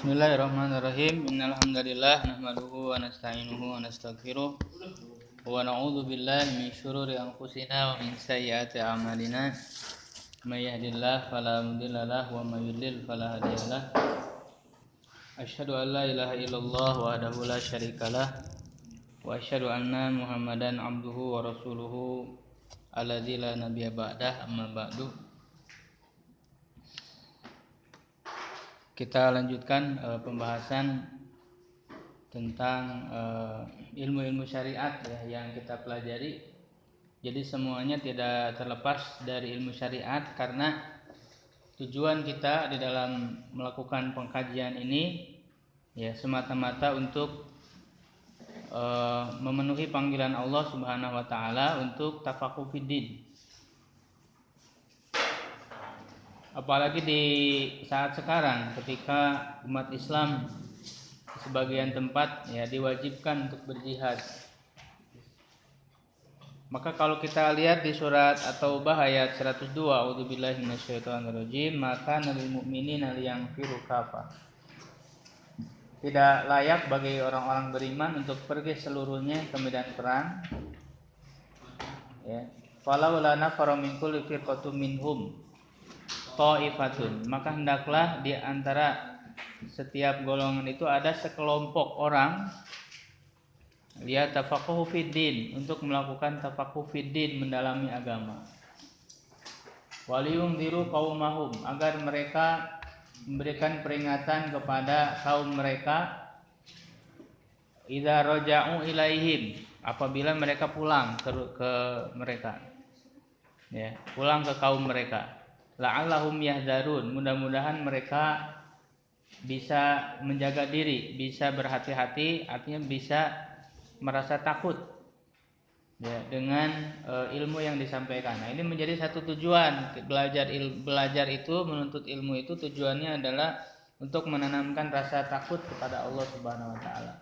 Bismillahirrahmanirrahim. Innal hamdalillah nahmaduhu wa nasta'inuhu wa nastaghfiruh wa na'udzu billahi min syururi anfusina wa min sayyiati a'malina. May yahdihillahu fala mudilla lahu wa may yudlil fala hadiyalah. Asyhadu an la ilaha illallah wahdahu la syarikalah wa asyhadu anna Muhammadan abduhu wa rasuluhu alladzi la nabiyya ba'dah, amma ba'du. Kita lanjutkan pembahasan tentang ilmu-ilmu syariat ya, yang kita pelajari. Jadi semuanya tidak terlepas dari ilmu syariat, karena tujuan kita di dalam melakukan pengkajian ini ya semata-mata untuk memenuhi panggilan Allah Subhanahu wa taala untuk tafaqquh fiddin. Apalagi di saat sekarang ketika umat Islam di sebagian tempat ya diwajibkan untuk berjihad. Maka kalau kita lihat di surat At-Taubah ayat 102, a'udzubillahi minasyaitonirrajim, maka lil mu'minina liyanfiru kafah. Tidak layak bagi orang-orang beriman untuk pergi seluruhnya ke medan perang. Ya. Falaula nafara min kulli firqatin minhum ta'ifatun, maka hendaklah di antara setiap golongan itu ada sekelompok orang lihat tafaqquhu fiddin, untuk melakukan tafaqquh fiddin, mendalami agama. Waliyunziru qaumahum, agar mereka memberikan peringatan kepada kaum mereka idza raja'u ilaihim, apabila mereka pulang ke mereka. Ya, pulang ke kaum mereka. La'allahum yahdharun, mudah-mudahan mereka bisa menjaga diri, bisa berhati-hati, artinya bisa merasa takut ya dengan ilmu yang disampaikan. Nah, ini menjadi satu tujuan belajar itu, menuntut ilmu itu tujuannya adalah untuk menanamkan rasa takut kepada Allah Subhanahu wa taala.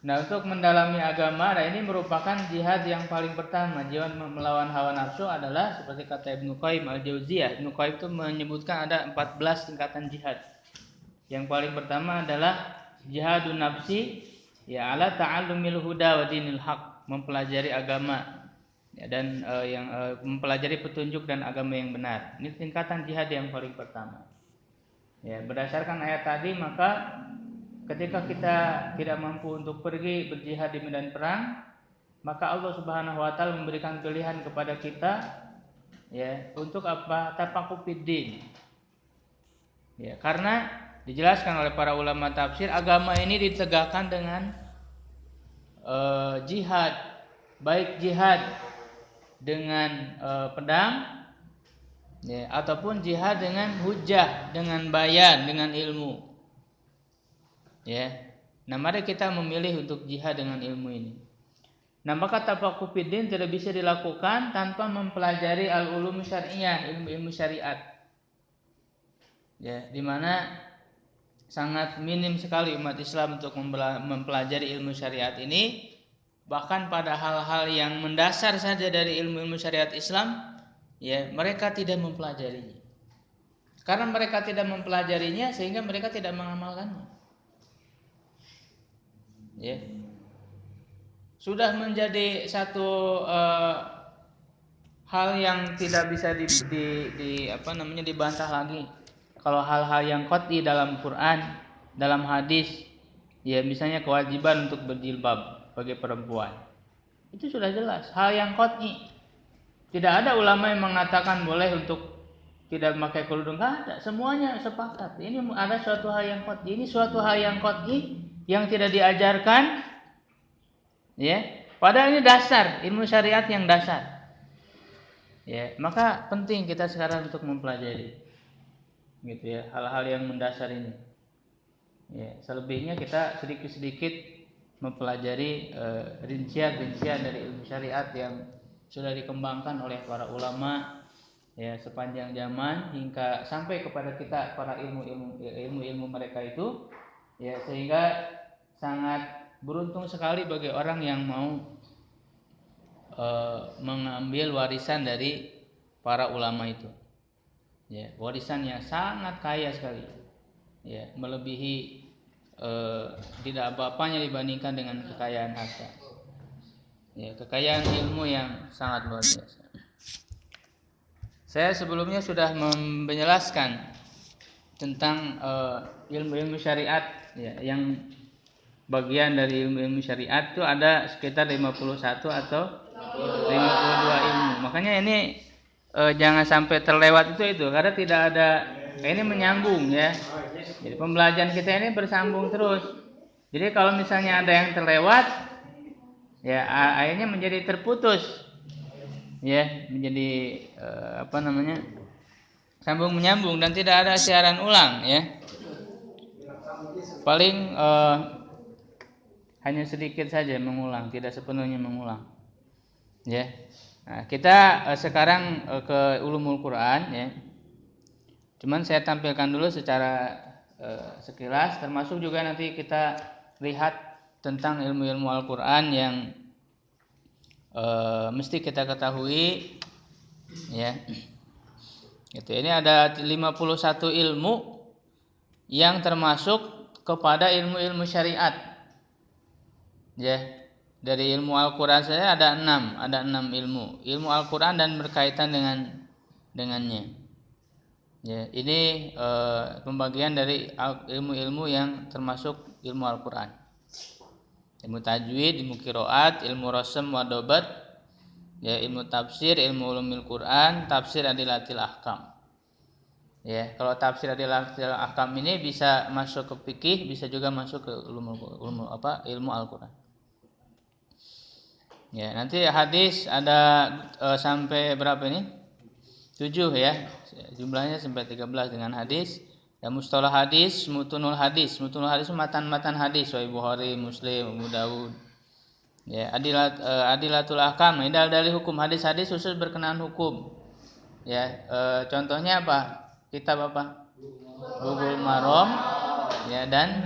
Nah, untuk mendalami agama, nah ini merupakan jihad yang paling pertama. Jihad melawan hawa nafsu adalah seperti kata Ibnu Qayyim al-Jauziyah. Ibnu Qayyim itu menyebutkan ada 14 tingkatan jihad. Yang paling pertama adalah jihadun nafsi, ya ala ta'allumil huda wa dinil haq, mempelajari agama ya, dan mempelajari petunjuk dan agama yang benar. Ini tingkatan jihad yang paling pertama. Ya, berdasarkan ayat tadi, maka ketika kita tidak mampu untuk pergi berjihad di medan perang, maka Allah Subhanahu wa taala memberikan pilihan kepada kita ya untuk apa? Tafaqquh fiddin. Ya, karena dijelaskan oleh para ulama tafsir, agama ini ditegakkan dengan jihad, baik jihad dengan pedang ya, ataupun jihad dengan hujjah, dengan bayan, dengan ilmu. Ya. Nah, mari kita memilih untuk jihad dengan ilmu ini. Nah, maka tafaqquh fiddin tidak bisa dilakukan tanpa mempelajari al-ulum syariah, ilmu-ilmu syariat. Ya, di mana sangat minim sekali umat Islam untuk mempelajari ilmu syariat ini. Bahkan pada hal-hal yang mendasar saja dari ilmu-ilmu syariat Islam, ya, mereka tidak mempelajarinya. Karena mereka tidak mempelajarinya, sehingga mereka tidak mengamalkannya. Ya, sudah menjadi satu hal yang tidak bisa dibantah lagi. Kalau hal-hal yang qat'i dalam Quran, dalam hadis, ya misalnya kewajiban untuk berjilbab bagi perempuan, itu sudah jelas hal yang qat'i. Tidak ada ulama yang mengatakan boleh untuk tidak memakai kerudung, enggak ada. Semuanya sepakat. Ini ada suatu hal yang qat'i. Ini suatu hal yang qat'i yang tidak diajarkan, ya. Padahal ini dasar ilmu syariat yang dasar, ya. Maka penting kita sekarang untuk mempelajari, gitu ya, hal-hal yang mendasar ini. Ya, selebihnya kita sedikit-sedikit mempelajari rincian-rincian dari ilmu syariat yang sudah dikembangkan oleh para ulama, ya, sepanjang zaman hingga sampai kepada kita para ilmu mereka itu. Ya, sehingga sangat beruntung sekali bagi orang yang mau mengambil warisan dari para ulama itu. Ya, warisan yang sangat kaya sekali. Ya, melebihi tidak apa-apanya dibandingkan dengan kekayaan harta. Ya, kekayaan ilmu yang sangat luar biasa. Saya sebelumnya sudah menjelaskan tentang ilmu-ilmu syariat, ya, yang bagian dari ilmu-ilmu syariat itu ada sekitar 51 atau 52 ilmu. Makanya ini jangan sampai terlewat itu karena tidak ada, ini menyambung ya. Jadi pembelajaran kita ini bersambung terus. Jadi kalau misalnya ada yang terlewat, ya akhirnya menjadi terputus, ya menjadi sambung menyambung dan tidak ada siaran ulang, ya. Paling hanya sedikit saja mengulang, tidak sepenuhnya mengulang, ya. Nah, kita sekarang ke ulumul Quran, ya. Cuman saya tampilkan dulu secara sekilas, termasuk juga nanti kita lihat tentang ilmu-ilmu Al-Quran yang mesti kita ketahui, ya. Gitu. Ini ada 51 ilmu yang termasuk kepada ilmu-ilmu syariat, ya. Dari ilmu Al-Quran saja ada 6 ilmu Al-Quran dan berkaitan dengannya. Ya, ini pembagian dari ilmu-ilmu yang termasuk ilmu Al-Quran. Ilmu tajwid, ilmu qiraat, ilmu rasm wa dobat, ya, ilmu tafsir, ilmu ulumil Quran, tafsir adilatil ahkam. Ya, kalau tafsir adilatil ahkam ini bisa masuk ke fikih, bisa juga masuk ke ilmu Al-Quran. Ya, nanti hadis ada sampai berapa ini? 7 ya, jumlahnya sampai 13 dengan hadis. Ya, mustalah hadis, mutunul hadis matan-matan hadis, Sahih Bukhari, Muslim, Abu Dawud. Ya, adilatul ahkam, dalil hukum, hadis-hadis khusus berkenaan hukum. Ya, contohnya apa? Kitab apa? Bulughul Maram, ya, dan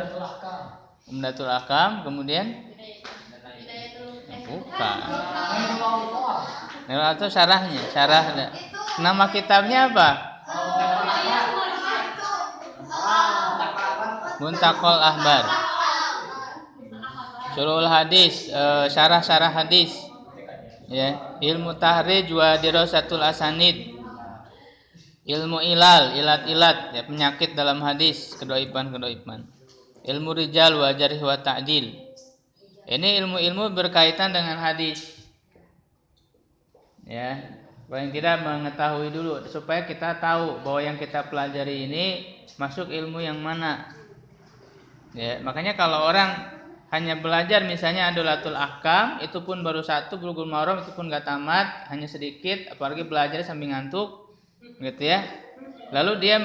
Umdatul Ahkam, kemudian bukan. Nah, atau syarah. Nama kitabnya apa? Muntaqal Ahbar. Syuruhul hadis, syarah hadis. Ya, ilmu tahrij wa dirasatul asanid. Ilmu ilat, ya, penyakit dalam hadis, kedoipan. Ilmu rijal wa jarh wa ta'dil. Ini ilmu-ilmu berkaitan dengan hadis. Ya. Paling tidak mengetahui dulu supaya kita tahu bahwa yang kita pelajari ini masuk ilmu yang mana. Ya, makanya kalau orang hanya belajar misalnya Adolatul Ahkam, itu pun baru 1, Bulughul Maram itu pun enggak tamat, hanya sedikit, apalagi belajar sambil ngantuk, gitu ya. Lalu dia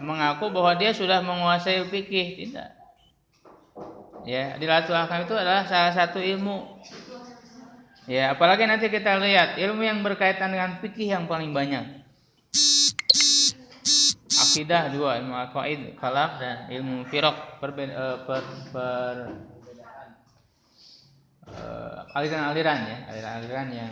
mengaku bahwa dia sudah menguasai fikih, tidak. Ya, Adolatul Ahkam itu adalah salah satu ilmu. Ya, apalagi nanti kita lihat ilmu yang berkaitan dengan fikih yang paling banyak. Akidah 2, ilmu aqaid, kalam, dan ilmu firaq, aliran-aliran, ya, aliran-aliran yang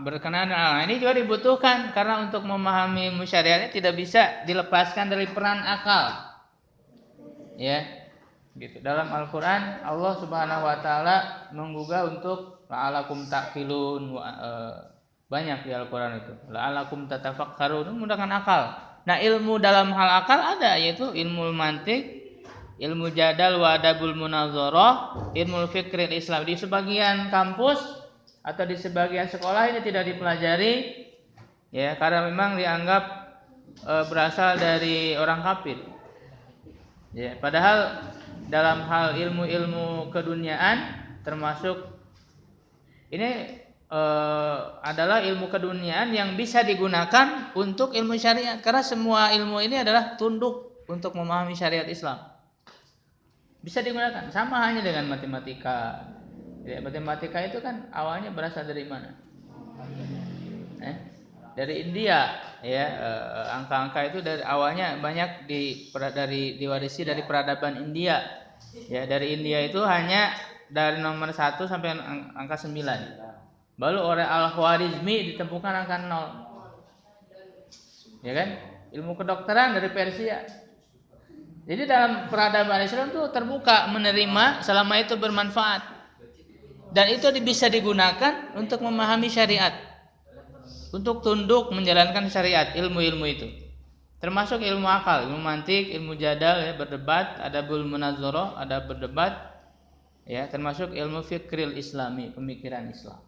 berkenaan. Ini juga dibutuhkan karena untuk memahami ilmu syariat ini tidak bisa dilepaskan dari peran akal. Ya. Gitu. Dalam Al-Quran Allah Subhanahu Wa Taala menggugah untuk la'alakum ta'qilun, banyak di Al-Quran itu, la'alakum tatafakkarun, menggunakan akal. Nah, ilmu dalam hal akal ada, yaitu ilmu mantik, ilmu jadal wa adabul munazarah, ilmu fikril Islam. Di sebagian kampus atau di sebagian sekolah ini tidak dipelajari, ya, karena memang dianggap berasal dari orang kafir. Ya, padahal dalam hal ilmu-ilmu keduniaan termasuk ini adalah ilmu keduniaan yang bisa digunakan untuk ilmu syariat, karena semua ilmu ini adalah tunduk untuk memahami syariat Islam. Bisa digunakan, sama hanya dengan matematika. Ya, matematika itu kan awalnya berasal dari mana? Dari India, ya. Angka-angka itu dari awalnya banyak diwarisi dari peradaban India. Ya, dari India itu hanya dari nomor 1 sampai angka 9. Baru oleh Al-Khwarizmi ditemukan angka 0. Ya kan? Ilmu kedokteran dari Persia. Jadi dalam peradaban Islam itu terbuka menerima selama itu bermanfaat. Dan itu bisa digunakan untuk memahami syariat. Untuk tunduk menjalankan syariat, ilmu-ilmu itu. Termasuk ilmu akal, ilmu mantik, ilmu jadal, ya, berdebat, adabul munazarah, ada berdebat, ya, termasuk ilmu fikril islami, pemikiran Islam.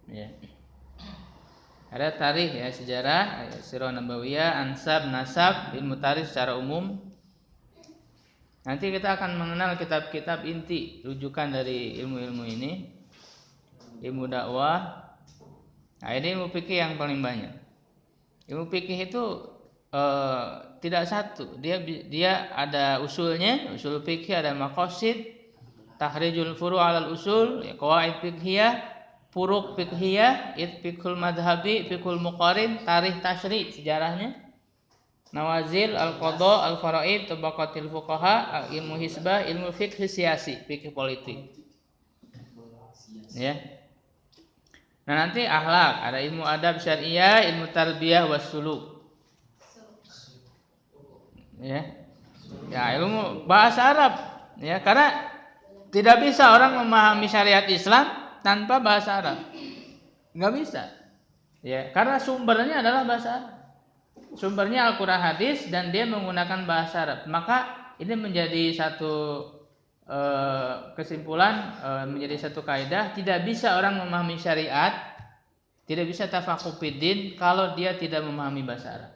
Ya. Ada tarikh, ya, sejarah, ya, sirah nabawiyah, ansab, nasab, ilmu tarikh secara umum. Nanti kita akan mengenal kitab-kitab inti rujukan dari ilmu-ilmu ini. Ilmu dakwah. Nah, ini ilmu fikih yang paling banyak. Ilmu fikih itu tidak satu. Dia ada usulnya, usul fikih ada maqasid, tahrijul furu' 'alal usul, ya, qawaid fiqhiyah, furuq fiqhiyah, fiqhul madhabi, fiqhul muqarin, tarikh tasyri' sejarahnya, nawazil, al-qadha, al-faraid, tabaqatil fuqaha, ilmu hisbah, ilmu fiqh siyasi, fikih politik. Ya. Nah, nanti akhlak, ada ilmu adab syariah, ilmu tarbiyah wassuluk. Ya. Ya, ilmu bahasa Arab, ya, karena tidak bisa orang memahami syariat Islam tanpa bahasa Arab. Enggak bisa. Ya, karena sumbernya adalah bahasa Arab. Sumbernya Al-Qur'an hadis dan dia menggunakan bahasa Arab. Maka ini menjadi satu kesimpulan, menjadi satu kaidah, tidak bisa orang memahami syariat, tidak bisa tafaqquh fiddin kalau dia tidak memahami bahasa Arab.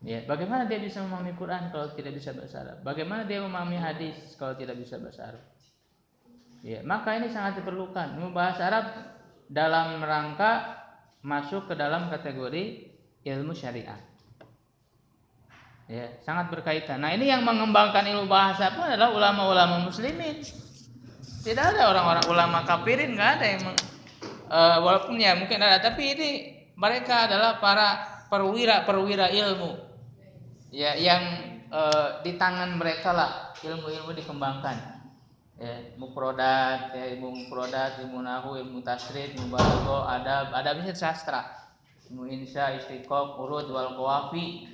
Ya, bagaimana dia bisa memahami Quran kalau tidak bisa bahasa Arab? Bagaimana dia memahami hadis kalau tidak bisa bahasa Arab? Ya, maka ini sangat diperlukan bahasa Arab dalam rangka masuk ke dalam kategori ilmu syariat. Ya, sangat berkaitan. Nah, ini yang mengembangkan ilmu bahasa pun adalah ulama-ulama muslimin. Tidak ada orang-orang ulama kafirin, enggak ada yang walaupun ya mungkin ada, tapi ini mereka adalah para perwira ilmu. Ya, yang di tangan mereka lah ilmu-ilmu dikembangkan. Ya, mufradat, ya, ilmu mufradat, ilmu nahwu, ilmu tasrif, ilmu balaghah, adab itu sastra. Ilmu insya, istiqaq, urud wal qawafi,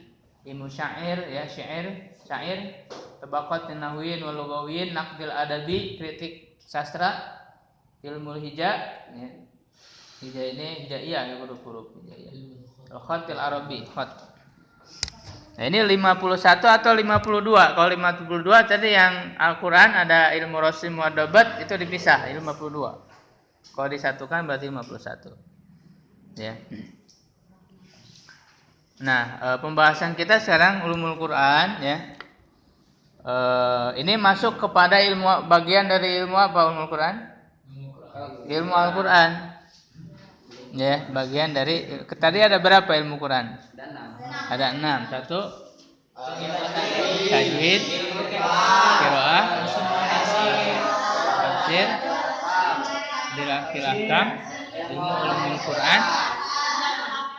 ilmu syair, ya, syair, tabaqat nahwiyin wal lughawiyin, naqdil adabi, kritik sastra, ilmu hija, ya. Hija ini hijaiyah, ya, huruf-huruf hijaiyah. Khatil arabi, khat. Nah, ini 51 atau 52. Kalau 52 tadi yang Al-Qur'an ada ilmu rasim wa dabat, itu dipisah, 52. Kalau disatukan berarti 51. Ya. Nah, pembahasan kita sekarang ulumul Quran, ya. Ini masuk kepada ilmu, bagian dari ilmu apa ulumul Quran? Ilmu Al-Qur'an. Ya, bagian dari tadi ada berapa ilmu Quran? Ada 6. Satu tajwid, qiraah, tafsir, dilahirkan, ilmu ulumul Quran,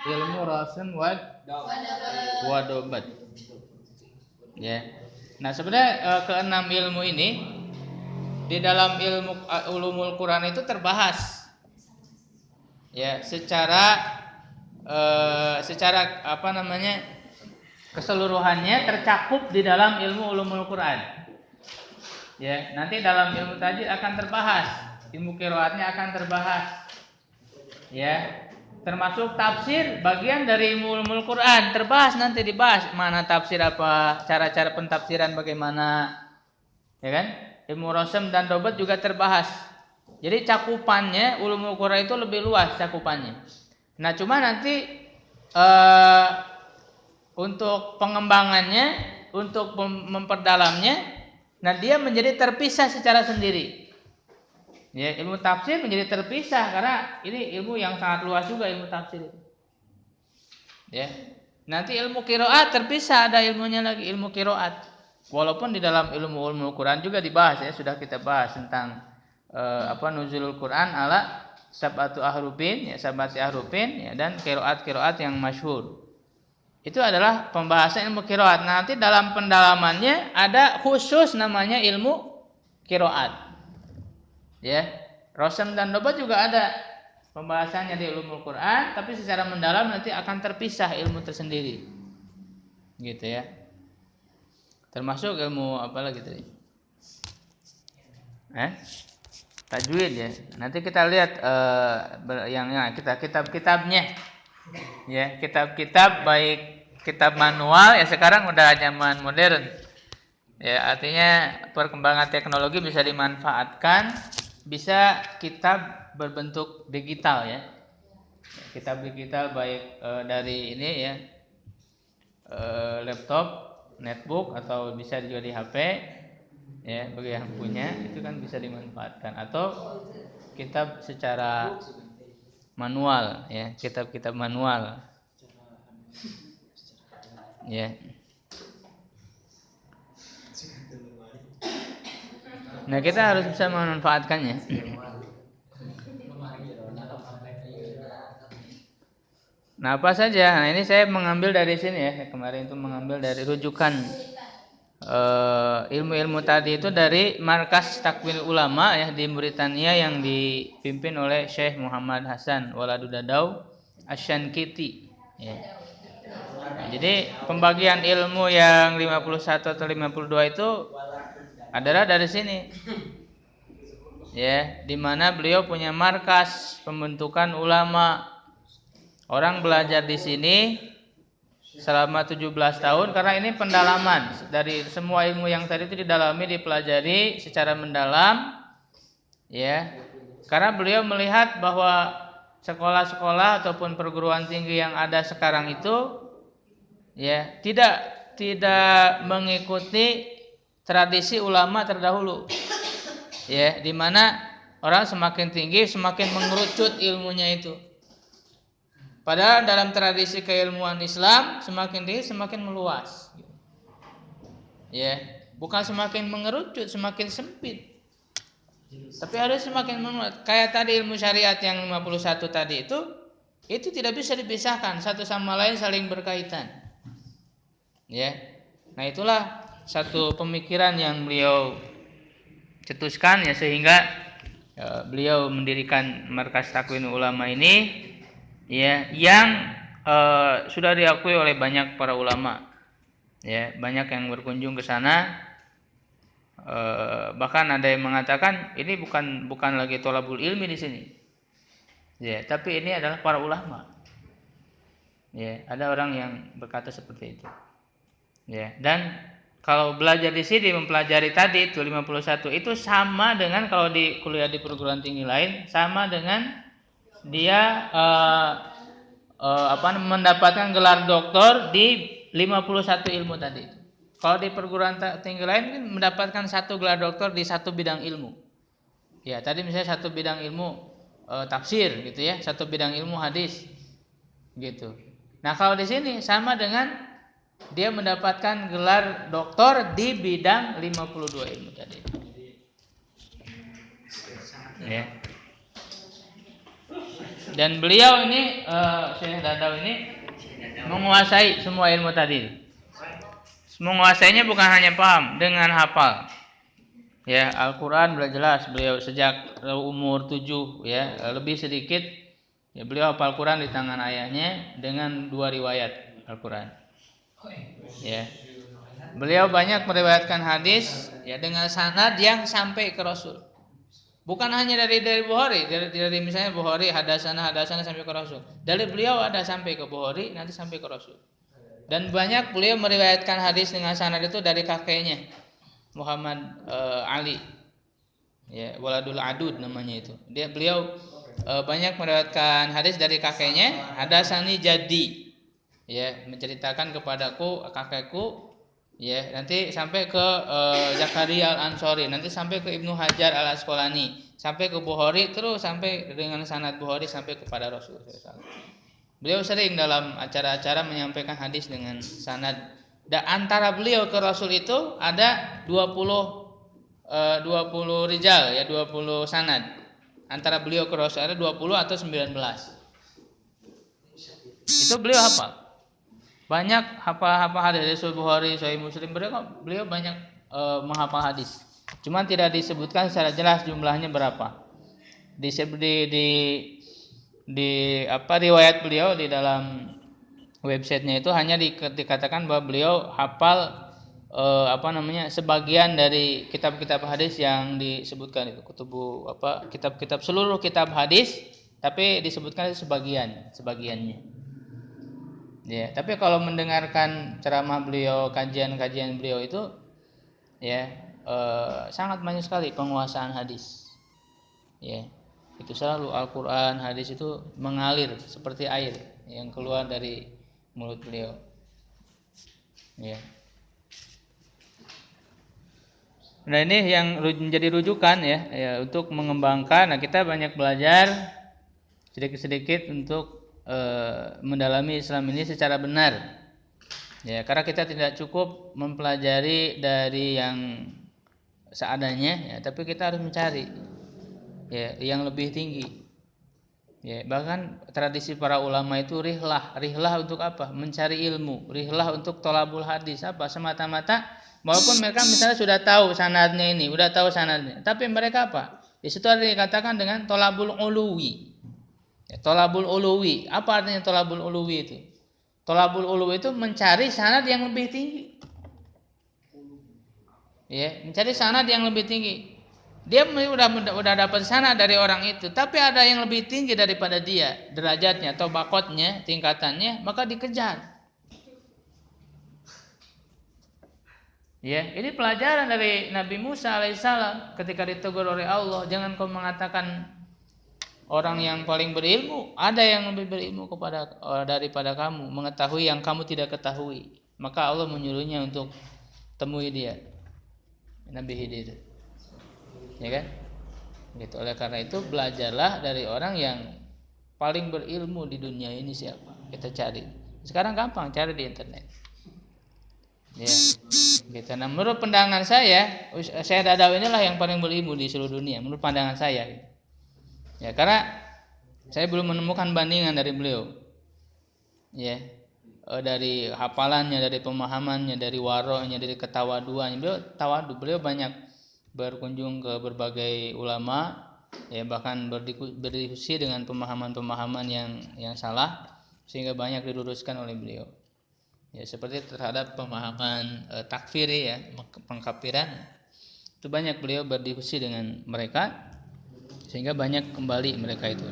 ilmu rasim wa dabat. Ya. Nah, sebenarnya keenam ilmu ini di dalam ilmu ulumul Quran itu terbahas. Ya, secara apa namanya? Keseluruhannya tercakup di dalam ilmu ulumul Quran. Ya, nanti dalam ilmu tajwid akan terbahas, ilmu qiraatnya akan terbahas. Ya. Termasuk tafsir, bagian dari ilmu ulumul Quran terbahas, nanti dibahas mana tafsir apa, cara-cara pentafsiran bagaimana, ya kan? Ilmu rasam dan dobat juga terbahas. Jadi cakupannya ulumul Quran itu lebih luas cakupannya. Nah, cuma nanti untuk pengembangannya, untuk memperdalamnya, nah dia menjadi terpisah secara sendiri. Ya, ilmu tafsir menjadi terpisah karena ini ilmu yang sangat luas juga ilmu tafsir. Ya. Nanti ilmu qiraat terpisah, ada ilmunya lagi ilmu qiraat. Walaupun di dalam ilmu Quran juga dibahas, ya, sudah kita bahas tentang nuzulul Quran ala sab'atu ahrufin, ya, sab'ati ahrufin, ya, dan qiraat yang masyhur. Itu adalah pembahasan ilmu qiraat. Nanti dalam pendalamannya ada khusus namanya ilmu qiraat. Ya, Rosam dan dobat juga ada pembahasannya di ulumul Quran, tapi secara mendalam nanti akan terpisah ilmu tersendiri. Gitu ya. Termasuk ilmu apa lagi tadi? Tajwid ya. Nanti kita lihat kita kitab-kitabnya. Ya, kitab-kitab baik kitab manual ya, sekarang udah zaman modern. Ya, artinya perkembangan teknologi bisa dimanfaatkan, bisa kitab berbentuk digital ya. Kitab digital baik dari ini ya, laptop, netbook, atau bisa juga di HP ya, bagi yang punya itu kan bisa dimanfaatkan, atau kitab secara manual ya, kitab-kitab manual ya. Nah, kita harus bisa memanfaatkannya. Nah, apa saja? Nah, ini saya mengambil dari sini ya. Kemarin itu mengambil dari rujukan ilmu-ilmu tadi itu dari Markas Takwil Ulama ya di Britania yang dipimpin oleh Syekh Muhammad Hasan Waladudadau Asyankiti ya. Nah, jadi pembagian ilmu yang 51 atau 52 itu adalah dari sini. Ya, di mana beliau punya markas pembentukan ulama. Orang belajar di sini selama 17 tahun karena ini pendalaman dari semua ilmu yang tadi itu didalami, dipelajari secara mendalam. Ya. Karena beliau melihat bahwa sekolah-sekolah ataupun perguruan tinggi yang ada sekarang itu ya tidak mengikuti tradisi ulama terdahulu. Ya, di mana orang semakin tinggi semakin mengerucut ilmunya itu. Padahal dalam tradisi keilmuan Islam semakin tinggi semakin meluas. Ya, bukan semakin mengerucut, semakin sempit. Tapi harus semakin meluas. Kayak tadi ilmu syariat yang 51 tadi itu tidak bisa dipisahkan, satu sama lain saling berkaitan. Ya. Nah, itulah satu pemikiran yang beliau cetuskan ya, sehingga beliau mendirikan Markas Takwin Ulama ini ya, yang sudah diakui oleh banyak para ulama ya, banyak yang berkunjung ke sana, bahkan ada yang mengatakan ini bukan lagi thalabul ilmi di sini ya, tapi ini adalah para ulama ya, ada orang yang berkata seperti itu ya. Dan kalau belajar di sini mempelajari tadi itu 51 itu sama dengan kalau di kuliah di perguruan tinggi lain, sama dengan dia mendapatkan gelar doktor di 51 ilmu tadi. Kalau di perguruan tinggi lain mendapatkan satu gelar doktor di satu bidang ilmu. Ya, tadi misalnya satu bidang ilmu tafsir gitu ya, satu bidang ilmu hadis gitu. Nah, kalau di sini sama dengan dia mendapatkan gelar doktor di bidang 52 ilmu tadi. Ya. Dan beliau ini Syekh Dadau ini menguasai semua ilmu tadi. Menguasainya bukan hanya paham, dengan hafal. Ya, Al-Qur'an beliau jelas, beliau sejak umur 7 ya, lebih sedikit ya, beliau hafal Al-Qur'an di tangan ayahnya dengan 2 riwayat Al-Qur'an. Ya. Beliau banyak meriwayatkan hadis ya dengan sanad yang sampai ke Rasul. Bukan hanya dari Bukhari, dari misalnya Bukhari hadasana sampai ke Rasul. Dari beliau ada sampai ke Bukhari, nanti sampai ke Rasul. Dan banyak beliau meriwayatkan hadis dengan sanad itu dari kakeknya Muhammad Ali. Ya, Waladul Adud namanya itu. Beliau banyak meriwayatkan hadis dari kakeknya, hadasani jadi. Ya, menceritakan kepadaku kakekku ya, nanti sampai ke Zakaria Al-Ansori, nanti sampai ke Ibnu Hajar Al-Asqalani, sampai ke Bukhari, terus sampai dengan sanad Bukhari sampai kepada Rasulullah. Beliau sering dalam acara-acara menyampaikan hadis dengan sanad. Dan antara beliau ke Rasul itu ada 20 rijal ya, 20 sanad. Antara beliau ke Rasul ada 20 atau 19. Itu beliau hafal. Banyak hafal hadis Sahih Bukhari, Sahih Muslim, beliau banyak menghafal hadis. Cuman tidak disebutkan secara jelas jumlahnya berapa. Di apa riwayat beliau di dalam websitenya itu hanya dikatakan bahwa beliau hafal sebagian dari kitab-kitab hadis yang disebutkan itu kitab-kitab seluruh kitab hadis, tapi disebutkan itu sebagiannya. Ya, tapi kalau mendengarkan ceramah beliau, kajian-kajian beliau itu ya sangat banyak sekali penguasaan hadis. Ya, itu selalu Al-Qur'an, hadis itu mengalir seperti air yang keluar dari mulut beliau. Ya. Nah, ini yang menjadi rujukan ya untuk mengembangkan. Nah, kita banyak belajar sedikit-sedikit untuk mendalami Islam ini secara benar. Ya, karena kita tidak cukup mempelajari dari yang seadanya, ya, tapi kita harus mencari ya yang lebih tinggi. Ya, bahkan tradisi para ulama itu rihlah untuk apa? Mencari ilmu, rihlah untuk thalabul hadis, apa? Semata-mata walaupun mereka misalnya sudah tahu sanadnya, tapi mereka apa? Di situ ada dikatakan dengan thalabul uluwi. Ya, thalabul uluwi. Apa artinya thalabul uluwi itu? Thalabul uluwi itu mencari sanad yang lebih tinggi. Ya, mencari sanad yang lebih tinggi. Dia udah dapat sanad dari orang itu, tapi ada yang lebih tinggi daripada dia, derajatnya atau bakotnya, tingkatannya, maka dikejar. Ya, ini pelajaran dari Nabi Musa alaihissalam ketika ditegur oleh Allah, jangan kau mengatakan orang yang paling berilmu, ada yang lebih berilmu daripada kamu, mengetahui yang kamu tidak ketahui. Maka Allah menyuruhnya untuk temui dia, Nabi Khidir. Ya kan? Gitu. Oleh karena itu belajarlah dari orang yang paling berilmu di dunia ini siapa. Kita cari. Sekarang gampang cari di internet. Ya. Gitu. Nah, menurut pandangan saya Dadawi inilah yang paling berilmu di seluruh dunia menurut pandangan saya. Ya, karena saya belum menemukan bandingan dari beliau. Ya. Dari hafalannya, dari pemahamannya, dari waro'nya, dari ketawaduannya. Beliau banyak berkunjung ke berbagai ulama, ya, bahkan berdiskusi dengan pemahaman-pemahaman yang salah, sehingga banyak diluruskan oleh beliau. Ya, seperti terhadap pemahaman takfiri, ya, pengkafiran, itu banyak beliau berdiskusi dengan mereka, sehingga banyak kembali mereka itu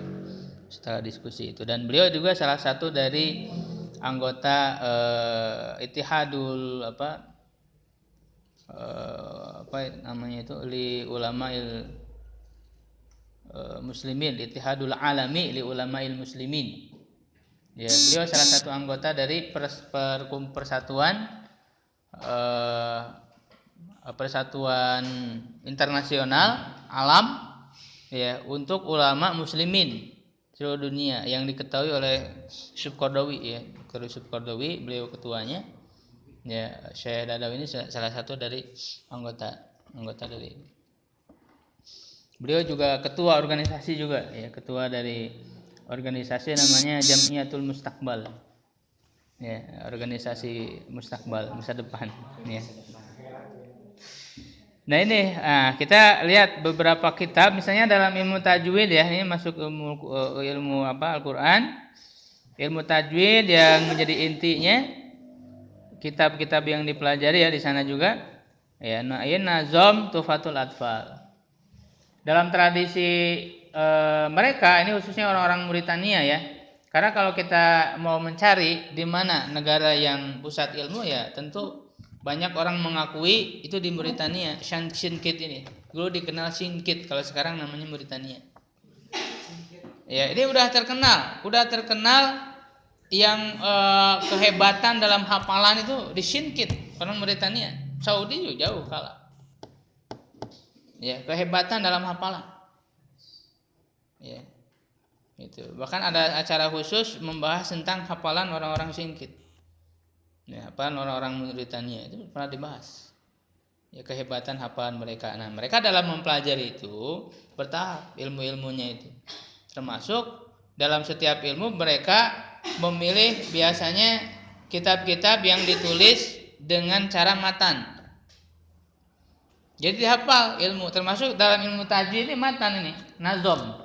setelah diskusi itu. Dan beliau juga salah satu dari anggota Ittihadul li ulama'il muslimin, Ittihadul alami li ulama'il muslimin. Ya, beliau salah satu anggota dari persatuan internasional alam, ya, untuk ulama muslimin seluruh dunia yang diketahui oleh Syekh Qardawi, ya. Syekh Qardawi beliau ketuanya. Ya, Syekh Dadawi ini salah satu dari anggota dari. Beliau juga ketua organisasi juga, ya, ketua dari organisasi namanya Jamiatul Mustaqbal. Ya, organisasi Mustaqbal, masa depan, ya. Nah, ini kita lihat beberapa kitab, misalnya dalam ilmu tajwid, ya, ini masuk ilmu Al-Qur'an. Ilmu tajwid yang menjadi intinya kitab-kitab yang dipelajari, ya, di sana juga, ya, Nazom Tufatul Atfal. Dalam tradisi mereka, ini khususnya orang-orang Mauritania, ya. Karena kalau kita mau mencari di mana negara yang pusat ilmu, ya, tentu banyak orang mengakui itu di Mauritania, Shinkit ini. Dulu dikenal Shinkit, kalau sekarang namanya Mauritania. Ya, ini udah terkenal yang kehebatan dalam hafalan itu di Shinkit, orang Mauritania. Saudi juga jauh kalah. Ya, kehebatan dalam hafalan. Ya. Itu. Bahkan ada acara khusus membahas tentang hafalan orang-orang Shinkit. Ya, hafalan orang-orang Mauritania itu pernah dibahas. Ya, kehebatan hafalan mereka. Nah, mereka dalam mempelajari itu bertahap ilmu-ilmunya itu. Termasuk dalam setiap ilmu mereka memilih biasanya kitab-kitab yang ditulis dengan cara matan. Jadi dihafal ilmu, termasuk dalam ilmu tajwid ini matan ini, nazom.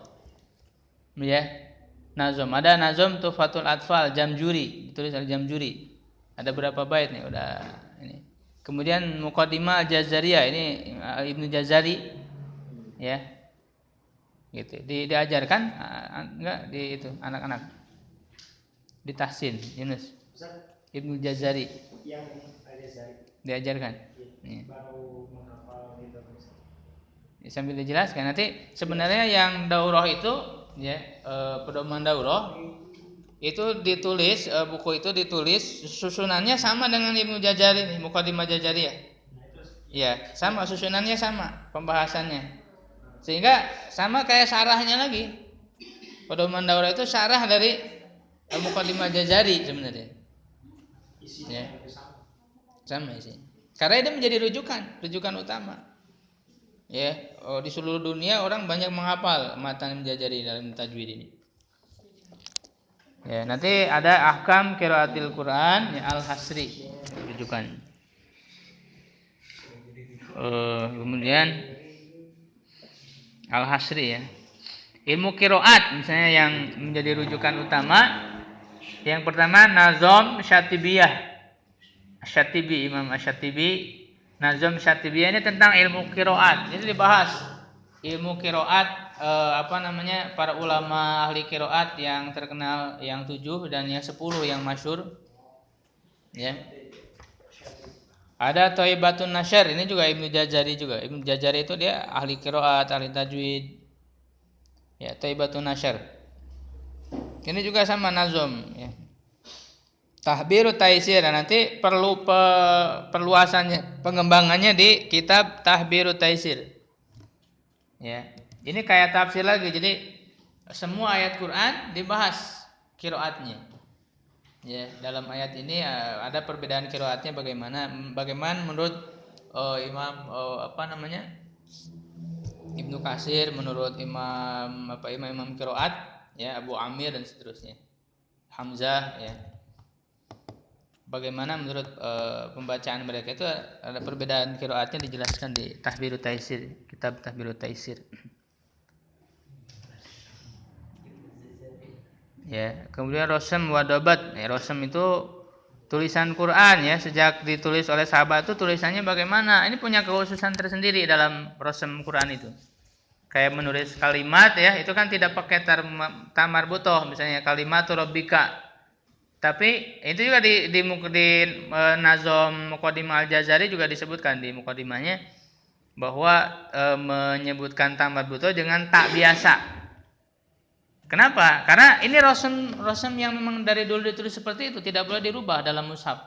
Ya. Nazom. Ada nazom Tuhfatul Atfal Jamjuri, ditulis oleh Jamjuri. Ada berapa bait nih udah ini. Kemudian Muqaddimah Al-Jazariyah ini Ibnu Jazari ya. Gitu. Diajarkan enggak di itu anak-anak. Di Tahsin Yunus. Ibnu Jazari. Yang Al-Jazari. Diajarkan. Ya. Baru menghafal gitu. Sambil dijelaskan nanti sebenarnya yang daurah itu ya pedoman daurah itu ditulis buku itu ditulis susunannya sama dengan Ibnu Jazari nih Muqaddimah Jazariyah. Ya, sama susunannya sama, pembahasannya. Sehingga sama kayak syarahnya lagi. Pedoman daurah itu syarah dari Muqaddimah Jazari sebenarnya. Ya. Sama sih. Karena itu menjadi rujukan utama. Ya, di seluruh dunia orang banyak menghafal matan Jazari dalam tajwid ini. Ya, nanti ada ahkam qiraatil Quran ya Al-Hasri rujukan. Kemudian Al-Hasri ya. Ilmu qiraat misalnya yang menjadi rujukan utama. Yang pertama Nazom Syatibiyah. Syatibi Imam Asy-Syatibi. Nazom Syatibiyah ini tentang ilmu qiraat. Ini dibahas ilmu qiraat para ulama ahli qiraat yang terkenal yang 7 dan yang 10 yang masyhur. Ya. Ada Thaibatun Nasyr, ini juga Ibnu Jazari juga. Ibnu Jazari itu dia ahli qiraat, ahli tajwid. Ya, Thaibatun Nasyr. Ini juga sama nazom ya. Tahbirut Taisir, nanti perlu perluasannya, pengembangannya di kitab Tahbirut Taisir. Ya. Ini kayak tafsir lagi. Jadi semua ayat Quran dibahas qiraatnya. Ya, dalam ayat ini ada perbedaan qiraatnya bagaimana menurut Imam Ibnu Katsir, menurut imam qiraat ya Abu Amir dan seterusnya. Hamzah ya. Bagaimana menurut pembacaan mereka itu ada perbedaan qiraatnya dijelaskan di Tahbirut Taisir, kitab Tahbirut Taisir. Ya, kemudian Rosem Wadobat. Rosem itu tulisan Quran ya, sejak ditulis oleh sahabat itu tulisannya bagaimana? Ini punya kekhususan tersendiri dalam Rosem Quran itu. Kayak menulis kalimat ya, itu kan tidak pakai tamar butoh, misalnya kalimat rabbika. Tapi itu juga di Nazom Muqaddimah Al-Jazari juga disebutkan di muqaddimahnya bahwa menyebutkan tamar butoh dengan tak biasa. Kenapa? Karena ini rosem yang memang dari dulu ditulis seperti itu, tidak boleh dirubah dalam mushaf.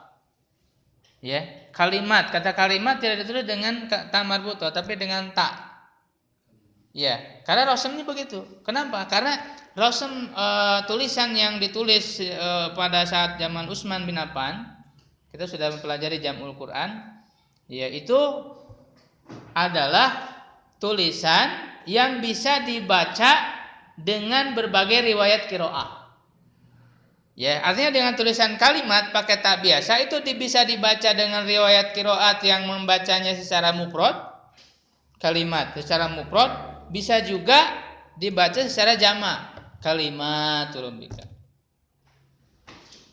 Ya, kata kalimat tidak ditulis dengan tamar butoh, tapi dengan tak. Ya, karena rosemnya begitu. Kenapa? Karena rosem tulisan yang ditulis pada saat zaman Utsman bin Affan, kita sudah mempelajari Jam'ul Quran, yaitu adalah tulisan yang bisa dibaca dengan berbagai riwayat qiraah. Ya, artinya dengan tulisan kalimat pakai tak biasa itu bisa dibaca dengan riwayat qiraat yang membacanya secara mufrad, kalimat secara mufrad, bisa juga dibaca secara jamak, kalimat rabbika.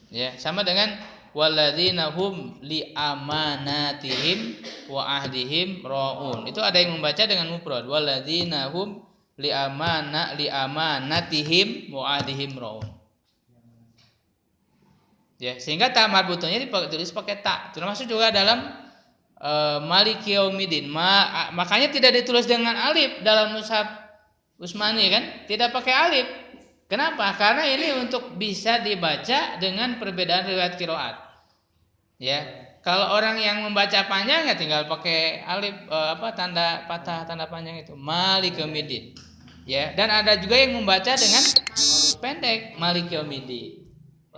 Ya, sama dengan walladzina hum li amanatihim wa ahdihim raun. Itu ada yang membaca dengan mufrad, walladzina hum li amanatihim wa ahdihim raun. Ya, sehingga ta marbutohnya ditulis pakai tak. Termasuk juga dalam Maliki Yaumiddin. Makanya tidak ditulis dengan alif dalam mushaf Utsmani kan? Tidak pakai alif. Kenapa? Karena ini untuk bisa dibaca dengan perbedaan riwayat qiraat. Ya, kalau orang yang membaca panjang ya tinggal pakai alif tanda patah, tanda panjang itu Maliki Yaumiddin. Ya, dan ada juga yang membaca dengan pendek Maliki Yaumiddin.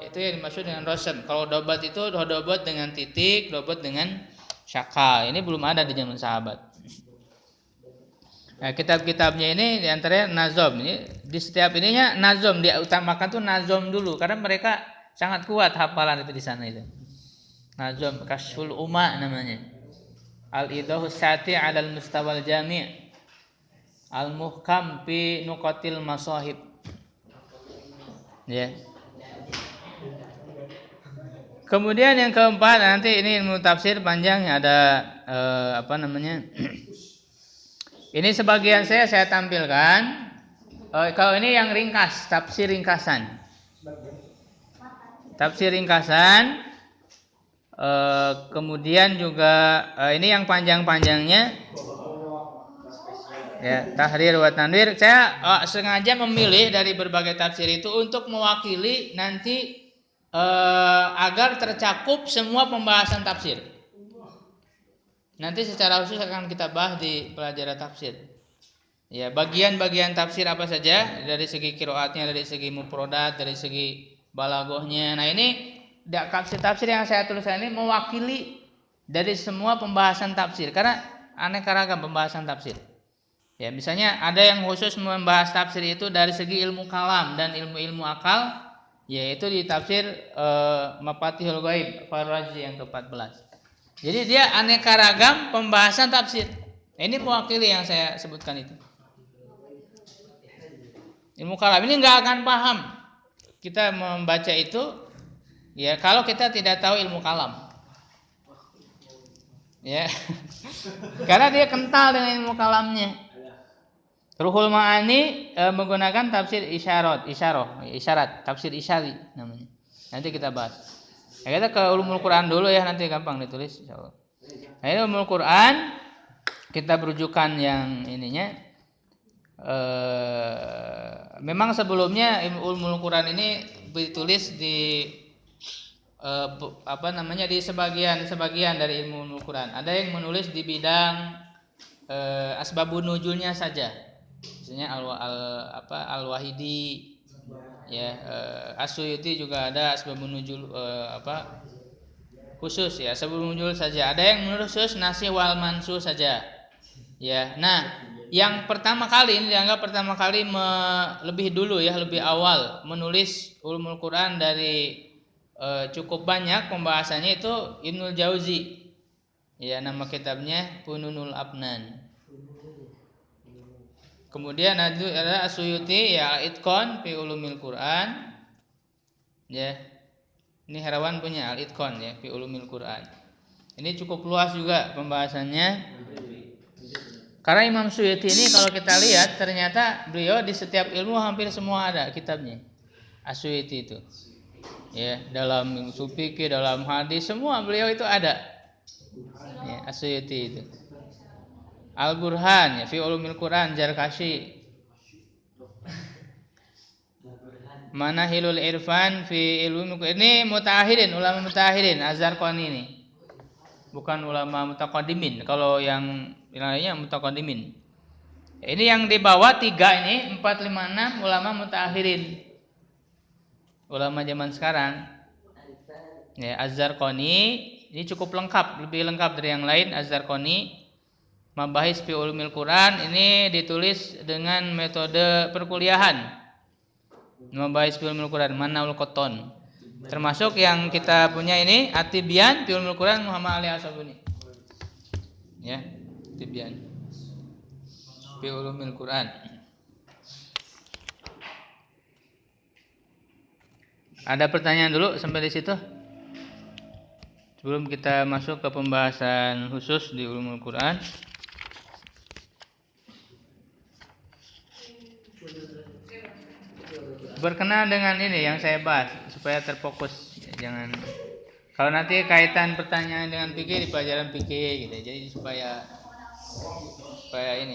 Itu yang dimaksud dengan rosem. Kalau dobat itu dobat dengan titik, dobat dengan syakal. Ini belum ada di zaman sahabat. Nah, kitab-kitabnya ini diantaranya nazom. Ini di setiap ininya nazom diutamakan tuh nazom dulu karena mereka sangat kuat hafalan itu di sana itu. Nazom Kasyful Umma namanya. Al-Idahus Sati 'alal Mustawal Jami'. Al-Muhkam fi Nuqatil Masahib. Ya. Kemudian yang keempat, nanti ini ilmu tafsir panjang, ada apa namanya? Ini sebagian saya tampilkan. Kalau ini yang ringkas, tafsir ringkasan. Tafsir ringkasan. Kemudian juga ini yang panjang-panjangnya. Ya, tahrir wa tanwir. Saya sengaja memilih dari berbagai tafsir itu untuk mewakili nanti agar tercakup semua pembahasan tafsir. Nanti secara khusus akan kita bahas di pelajaran tafsir. Ya, bagian-bagian tafsir apa saja, dari segi qiraatnya, dari segi mufradat, dari segi balaghahnya. Nah, ini tafsir yang saya tuliskan ini mewakili dari semua pembahasan tafsir karena aneka ragam pembahasan tafsir. Ya, misalnya ada yang khusus membahas tafsir itu dari segi ilmu kalam dan ilmu-ilmu akal, yaitu di tafsir Mafatihul Ghaib Ar-Razi yang ke-14. Jadi dia aneka ragam pembahasan tafsir. Ini mewakili yang saya sebutkan itu. Ilmu kalam ini nggak akan paham kita membaca itu, ya kalau kita tidak tahu ilmu kalam. Ya, karena dia kental dengan ilmu kalamnya. Ruhul Ma'ani menggunakan tafsir isyarat, tafsir isyari namanya. Nanti kita bahas. Ya, kita ke ulumul Quran dulu ya, nanti gampang ditulis insyaallah. Nah, ini ulumul Quran kita berujukan yang ininya. Memang sebelumnya ulumul Quran ini ditulis di di sebagian dari ilmu ulumul Quran. Ada yang menulis di bidang asbabun nuzulnya saja. Misalnya Al-Wahidi ya, As-Suyuti juga ada asbabun nuzul khusus ya, asbabun nuzul saja. Ada yang menulis khusus nasih wal mansuh saja. Ya. Nah, yang pertama kali ini dianggap lebih dulu ya, lebih awal menulis ulumul Quran dari cukup banyak pembahasannya itu Ibnul Jauzi. Ya, nama kitabnya Fununul Abnan. Kemudian ada As-Suyuti ya, Al-Itqan fi Ulumil Quran. Ya. Ini Herawan punya Al-Itqan ya fi Ulumil Quran. Ini cukup luas juga pembahasannya. Karena Imam Suyuti ini kalau kita lihat ternyata beliau di setiap ilmu hampir semua ada kitabnya. As-Suyuti itu. Ya, dalam fikih, dalam hadis semua beliau itu ada. Ya, As-Suyuti itu. Al-Burhan ya fi Ulumil Quran Zarkashi. Manahilul Irfan fi Ulumil Quran. Ini mutaakhirin, ulama mutaakhirin Az-Zarqani ini. Bukan ulama mutaqaddimin. Kalau yang lainnya mutaqaddimin. Ini yang di bawah 3 ini 4, 5, 6 ulama mutaakhirin. Ulama zaman sekarang. Ya, Az-Zarqani ini cukup lengkap, lebih lengkap dari yang lain. Az-Zarqani Mabahis fi Ulumil Quran ini ditulis dengan metode perkuliahan. Mabahis fi Ulumil Quran Manaul Qotton. Termasuk yang kita punya ini At-Tibyan fi Ulumil Quran Muhammad Ali As-Sabuni. Ya, Tibyan fi Ulumil Quran. Ada pertanyaan dulu sampai di situ? Sebelum kita masuk ke pembahasan khusus di Ulumul Quran. Berkenaan dengan ini yang saya bahas supaya terfokus, jangan kalau nanti kaitan pertanyaan dengan fikih di pelajaran fikih gitu. Jadi supaya ini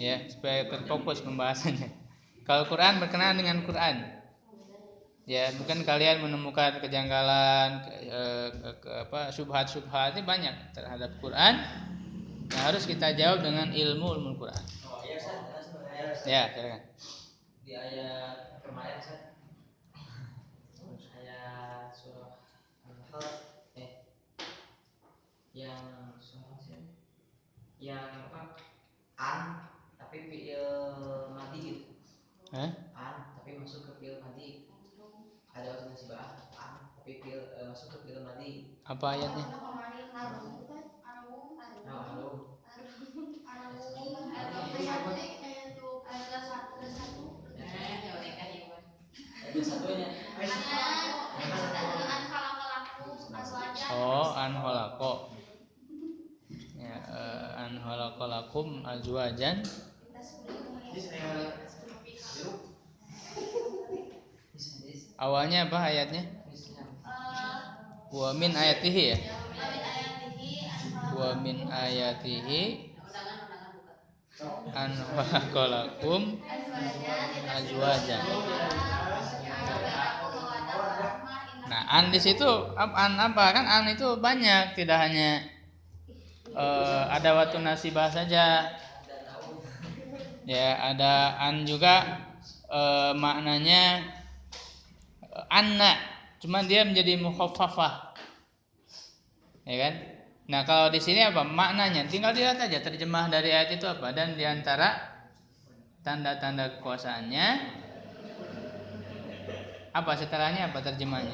ya, supaya terfokus pembahasannya. Kalau Quran berkenaan dengan Quran. Ya, bukan kalian menemukan kejanggalan syubhat-syubhat ini banyak terhadap Quran yang harus kita jawab dengan ilmu Quran. Ya, silakan. Di ayat kemarin ayat surah yang tapi fi'il madi gitu. Tapi masuk ke fi'il madi. Ada wasna sibah tapi masuk ke fi'il madi. Apa ayatnya? lakum azwajan. Awalnya apa ayatnya? Wa min ayatihi ya. Wa min ayatihi an khalaqalakum azwajan. Nah, an di situ an apa kan? An itu banyak, tidak hanya ada watun nasibah saja. Ya, ada an juga maknanya anna, cuma dia menjadi mukhaffafah. Ya kan? Nah, kalau di sini apa maknanya? Tinggal dilihat aja terjemah dari ayat itu apa, dan di antara tanda-tanda kekuasaannya apa, setelahnya apa terjemahnya?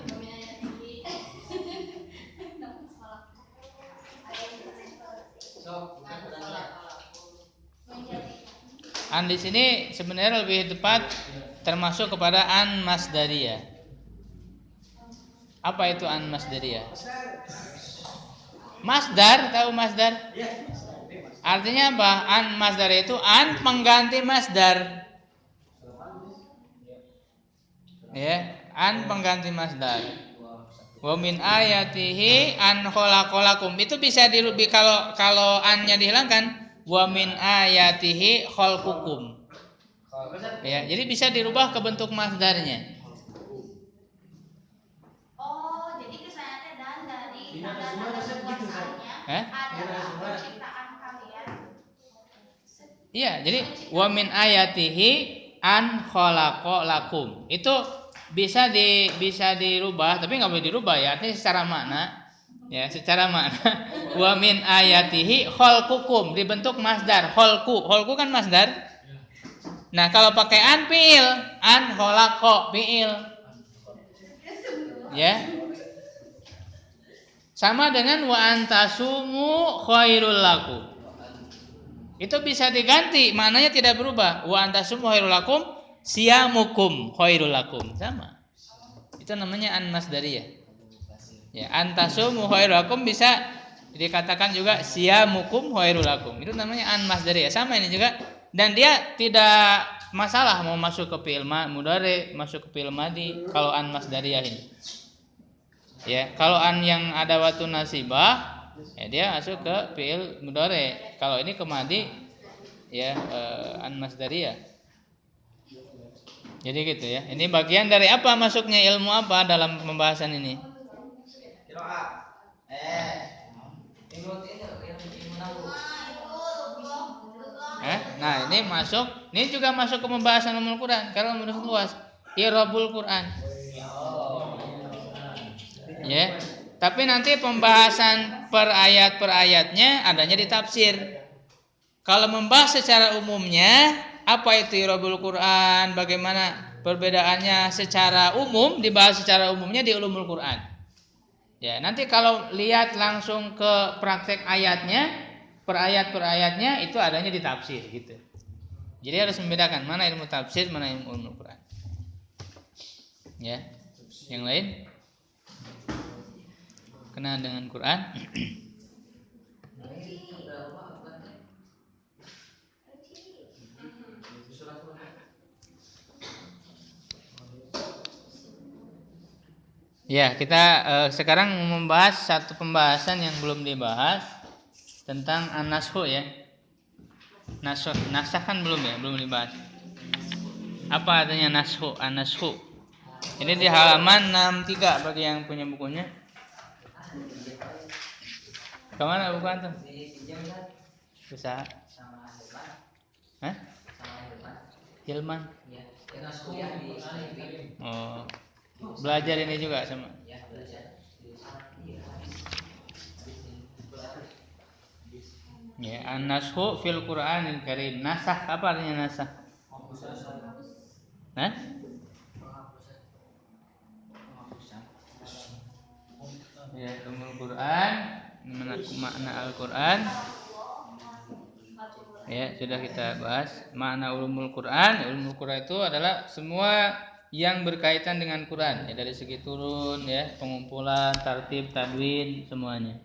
An di sini sebenarnya lebih tepat termasuk kepada an masdariyah. Apa itu an masdariyah? Masdar, tahu masdar? Artinya apa? An masdar itu an pengganti masdar. Ya, an pengganti masdar. Wa min ayatihi an khalaqalakum. Itu bisa dirubi kalau an-nya dihilangkan. Wa min ayatihi khalqukum. Ya, jadi bisa dirubah ke bentuk masdarnya. Oh, jadi kesannya dan dari tanda-tanda kekuasaannya adalah penciptaan kalian. Iya, jadi wa min ayatihi an khalaqalakum. Itu bisa dirubah, tapi nggak boleh dirubah ya. Artinya secara makna. Ya, secara makna wa min ayatihi khalqukum dibentuk masdar. Khalqu kan masdar. Nah, kalau pakai an fiil, an khalaqa fiil. Ya. Sama dengan wa antasumu khairul lakum. Itu bisa diganti, maknanya tidak berubah. Wa antasumu khairul lakum, siyamukum khairul lakum. Sama. Itu namanya an masdariyah. Ya, antasumu khairul lakum bisa dikatakan juga siyamukum khairul lakum. Itu namanya an masdariyah. Sama ini juga, dan dia tidak masalah mau masuk ke fi'il mudhari, masuk ke fi'il madhi kalau an masdariyah ini. Ya, kalau an yang ada watun nasibah, ya dia masuk ke fi'il mudhari. Kalau ini ke madhi, ya an masdariyah. Jadi gitu ya. Ini bagian dari apa masuknya ilmu apa dalam pembahasan ini? Nah, ini masuk, ini juga masuk ke pembahasan ulumul Quran karena menurut luas i'rabul Quran. Ya. Tapi nanti pembahasan per ayat-ayatnya adanya di tafsir. Kalau membahas secara umumnya, apa itu i'rabul Quran, bagaimana perbedaannya secara umum, dibahas secara umumnya di ulumul Quran. Ya, nanti kalau lihat langsung ke praktek ayatnya, per ayatnya itu adanya di tafsir gitu. Jadi harus membedakan mana ilmu tafsir, mana ilmu Quran. Ya. Yang lain? Kenal dengan Quran? Ya, kita sekarang membahas satu pembahasan yang belum dibahas tentang an-nashu ya. Nasah kan belum dibahas. Apa artinya nashu? An-nashu. Ini di halaman 63 bagi yang punya bukunya. Kemana buku antum? Bisa. Hah? Hilman. Oh. Belajar ini juga sama. Ya, an-nashu fil Qur'anil Karim. Nasah, apa artinya nasah? Hah? Ya, ulumul Quran, makna Al-Quran. Ya, sudah kita bahas makna ulumul Quran. Ulumul Quran itu adalah semua yang berkaitan dengan Quran, ya, dari segi turun, ya, pengumpulan, tartib, tadwin, semuanya.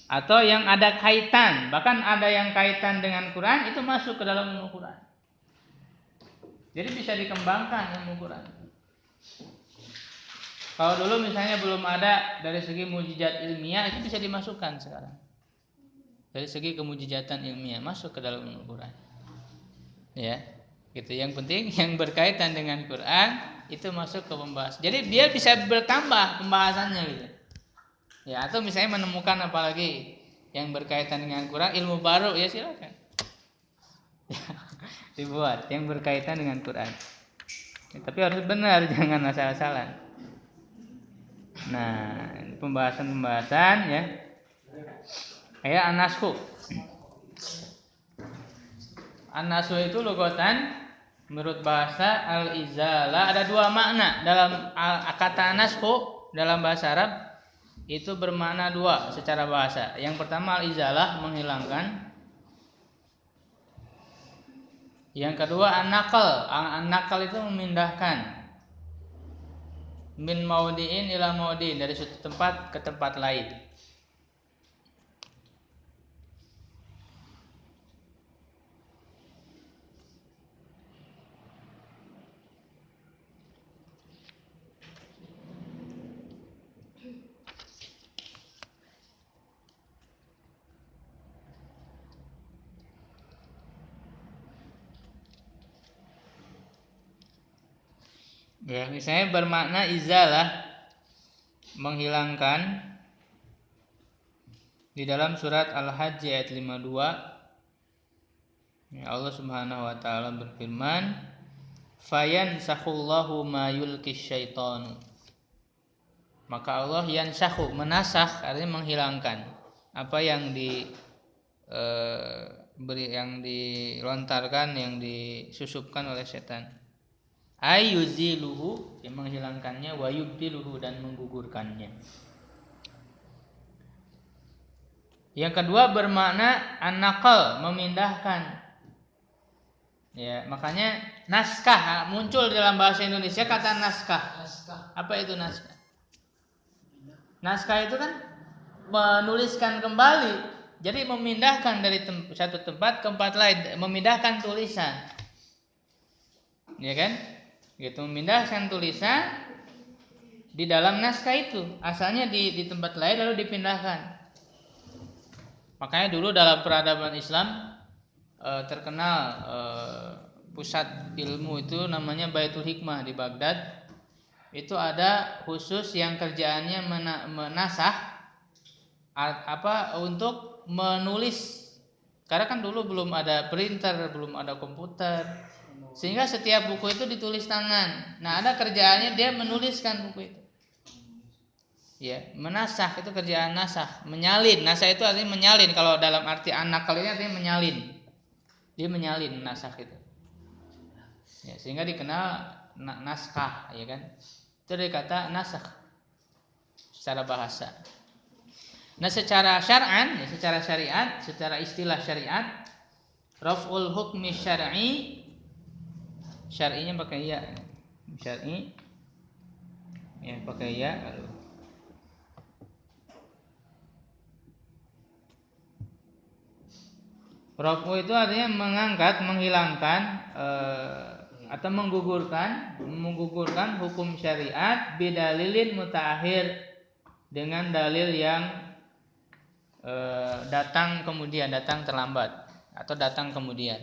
atau yang ada kaitan, bahkan ada yang kaitan dengan Quran itu masuk ke dalam ilmu Quran. Jadi bisa dikembangkan ilmu Quran. Kalau dulu misalnya belum ada dari segi mukjizat ilmiah, itu bisa dimasukkan sekarang. Dari segi kemujizatan ilmiah masuk ke dalam ilmu Quran. Ya, gitu. Yang penting yang berkaitan dengan Quran itu masuk ke pembahasan. Jadi dia bisa bertambah pembahasannya gitu. Ya, atau misalnya menemukan apalagi yang berkaitan dengan Quran, ilmu baru, ya silakan. Dibuat yang berkaitan dengan Quran. Ya, tapi harus benar, jangan asal-asalan. Nah, pembahasan-pembahasan ya. Kayak an-nasxu. An-nasxu itu lugatan menurut bahasa al-izalah ada dua makna dalam kata nasxu dalam bahasa Arab itu bermakna dua secara bahasa. Yang pertama al-izalah menghilangkan. Yang kedua an-naqal. An-naqal itu memindahkan. Min maudiin ila maudiin, dari suatu tempat ke tempat lain. Ya, misalnya bermakna izalah menghilangkan di dalam surat Al-Hajj ayat 52. Ya, Allah Subhanahu wa taala berfirman, "Fayansakhullahu ma yulqis syaitanu." Maka Allah yansakhu, menasakh artinya menghilangkan apa yang yang dilontarkan, yang disusupkan oleh setan. Ayuziluhu, yang menghilangkannya, wa yubdiluhu, dan menggugurkannya. Yang kedua bermakna an-naqal, memindahkan. Ya, makanya naskah muncul dalam bahasa Indonesia kata naskah. Apa itu naskah? Naskah itu kan menuliskan kembali. Jadi memindahkan dari satu tempat ke tempat lain, memindahkan tulisan. Ya kan? Gitu, memindahkan tulisan di dalam naskah itu, asalnya di tempat lain lalu dipindahkan. Makanya dulu dalam peradaban Islam terkenal pusat ilmu itu namanya Baitul Hikmah di Baghdad. Itu ada khusus yang kerjaannya menasah untuk menulis. Karena kan dulu belum ada printer, belum ada komputer. Sehingga setiap buku itu ditulis tangan. Nah, ada kerjaannya dia menuliskan buku itu. Ya, menasah itu kerjaan nasah, menyalin. Nasah itu artinya menyalin. Kalau dalam arti an-naqal ini artinya menyalin. Dia menyalin nasah itu. Ya, sehingga dikenal naskah, ya kan? Itu dari kata nasakh secara bahasa. Nah, secara syar'an, ya, secara syariat, secara istilah syariat, raf'ul hukmi syar'i, syar'inya pakai ya, syar'i ya pakai ya. Raf'u itu artinya mengangkat, menghilangkan atau menggugurkan hukum syariat bidalilin mutaakhir, dengan dalil yang datang kemudian, datang terlambat atau datang kemudian.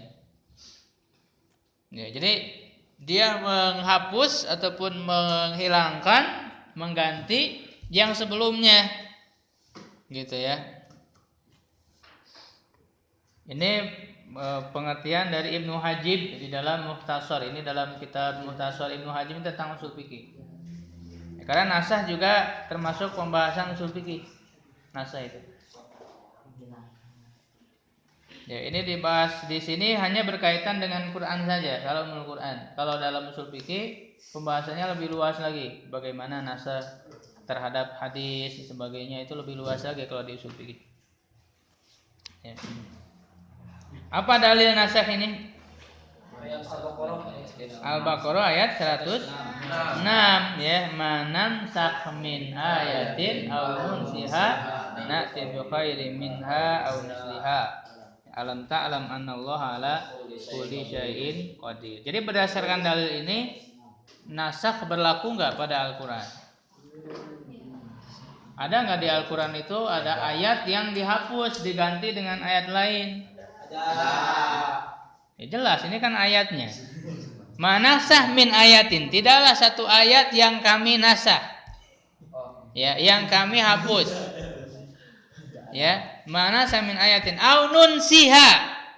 Ya, jadi dia menghapus ataupun menghilangkan, mengganti yang sebelumnya, gitu ya. Ini pengertian dari Ibnu Hajib di dalam Mukhtasar. Ini dalam kitab Mukhtasar Ibnu Hajib tentang usul fikih. Ya, karena nasah juga termasuk pembahasan usul fikih. Nasah itu. Ya, ini dibahas di sini hanya berkaitan dengan Quran saja, kalau menurut Quran. Kalau dalam usul fikih pembahasannya lebih luas lagi. Bagaimana nasah terhadap hadis sebagainya itu lebih luas lagi kalau di usul fikih. Ya. Apa dalil nasakh ini? Al-Baqarah ayat 106 ya, manam sakh min ayatin aw nunsiha na'ti bi khairin minha aw misliha. Alam ta'lam annallaha ala kulli syai'in qadir. Jadi berdasarkan dalil ini nasakh berlaku enggak pada Al-Qur'an? Ada enggak di Al-Qur'an itu ada ayat yang dihapus diganti dengan ayat lain? Ya jelas ini kan ayatnya. Manasah min ayatin, tidaklah satu ayat yang kami nasah. Ya, yang kami hapus. Ya, manasah min ayatin au nunsiha,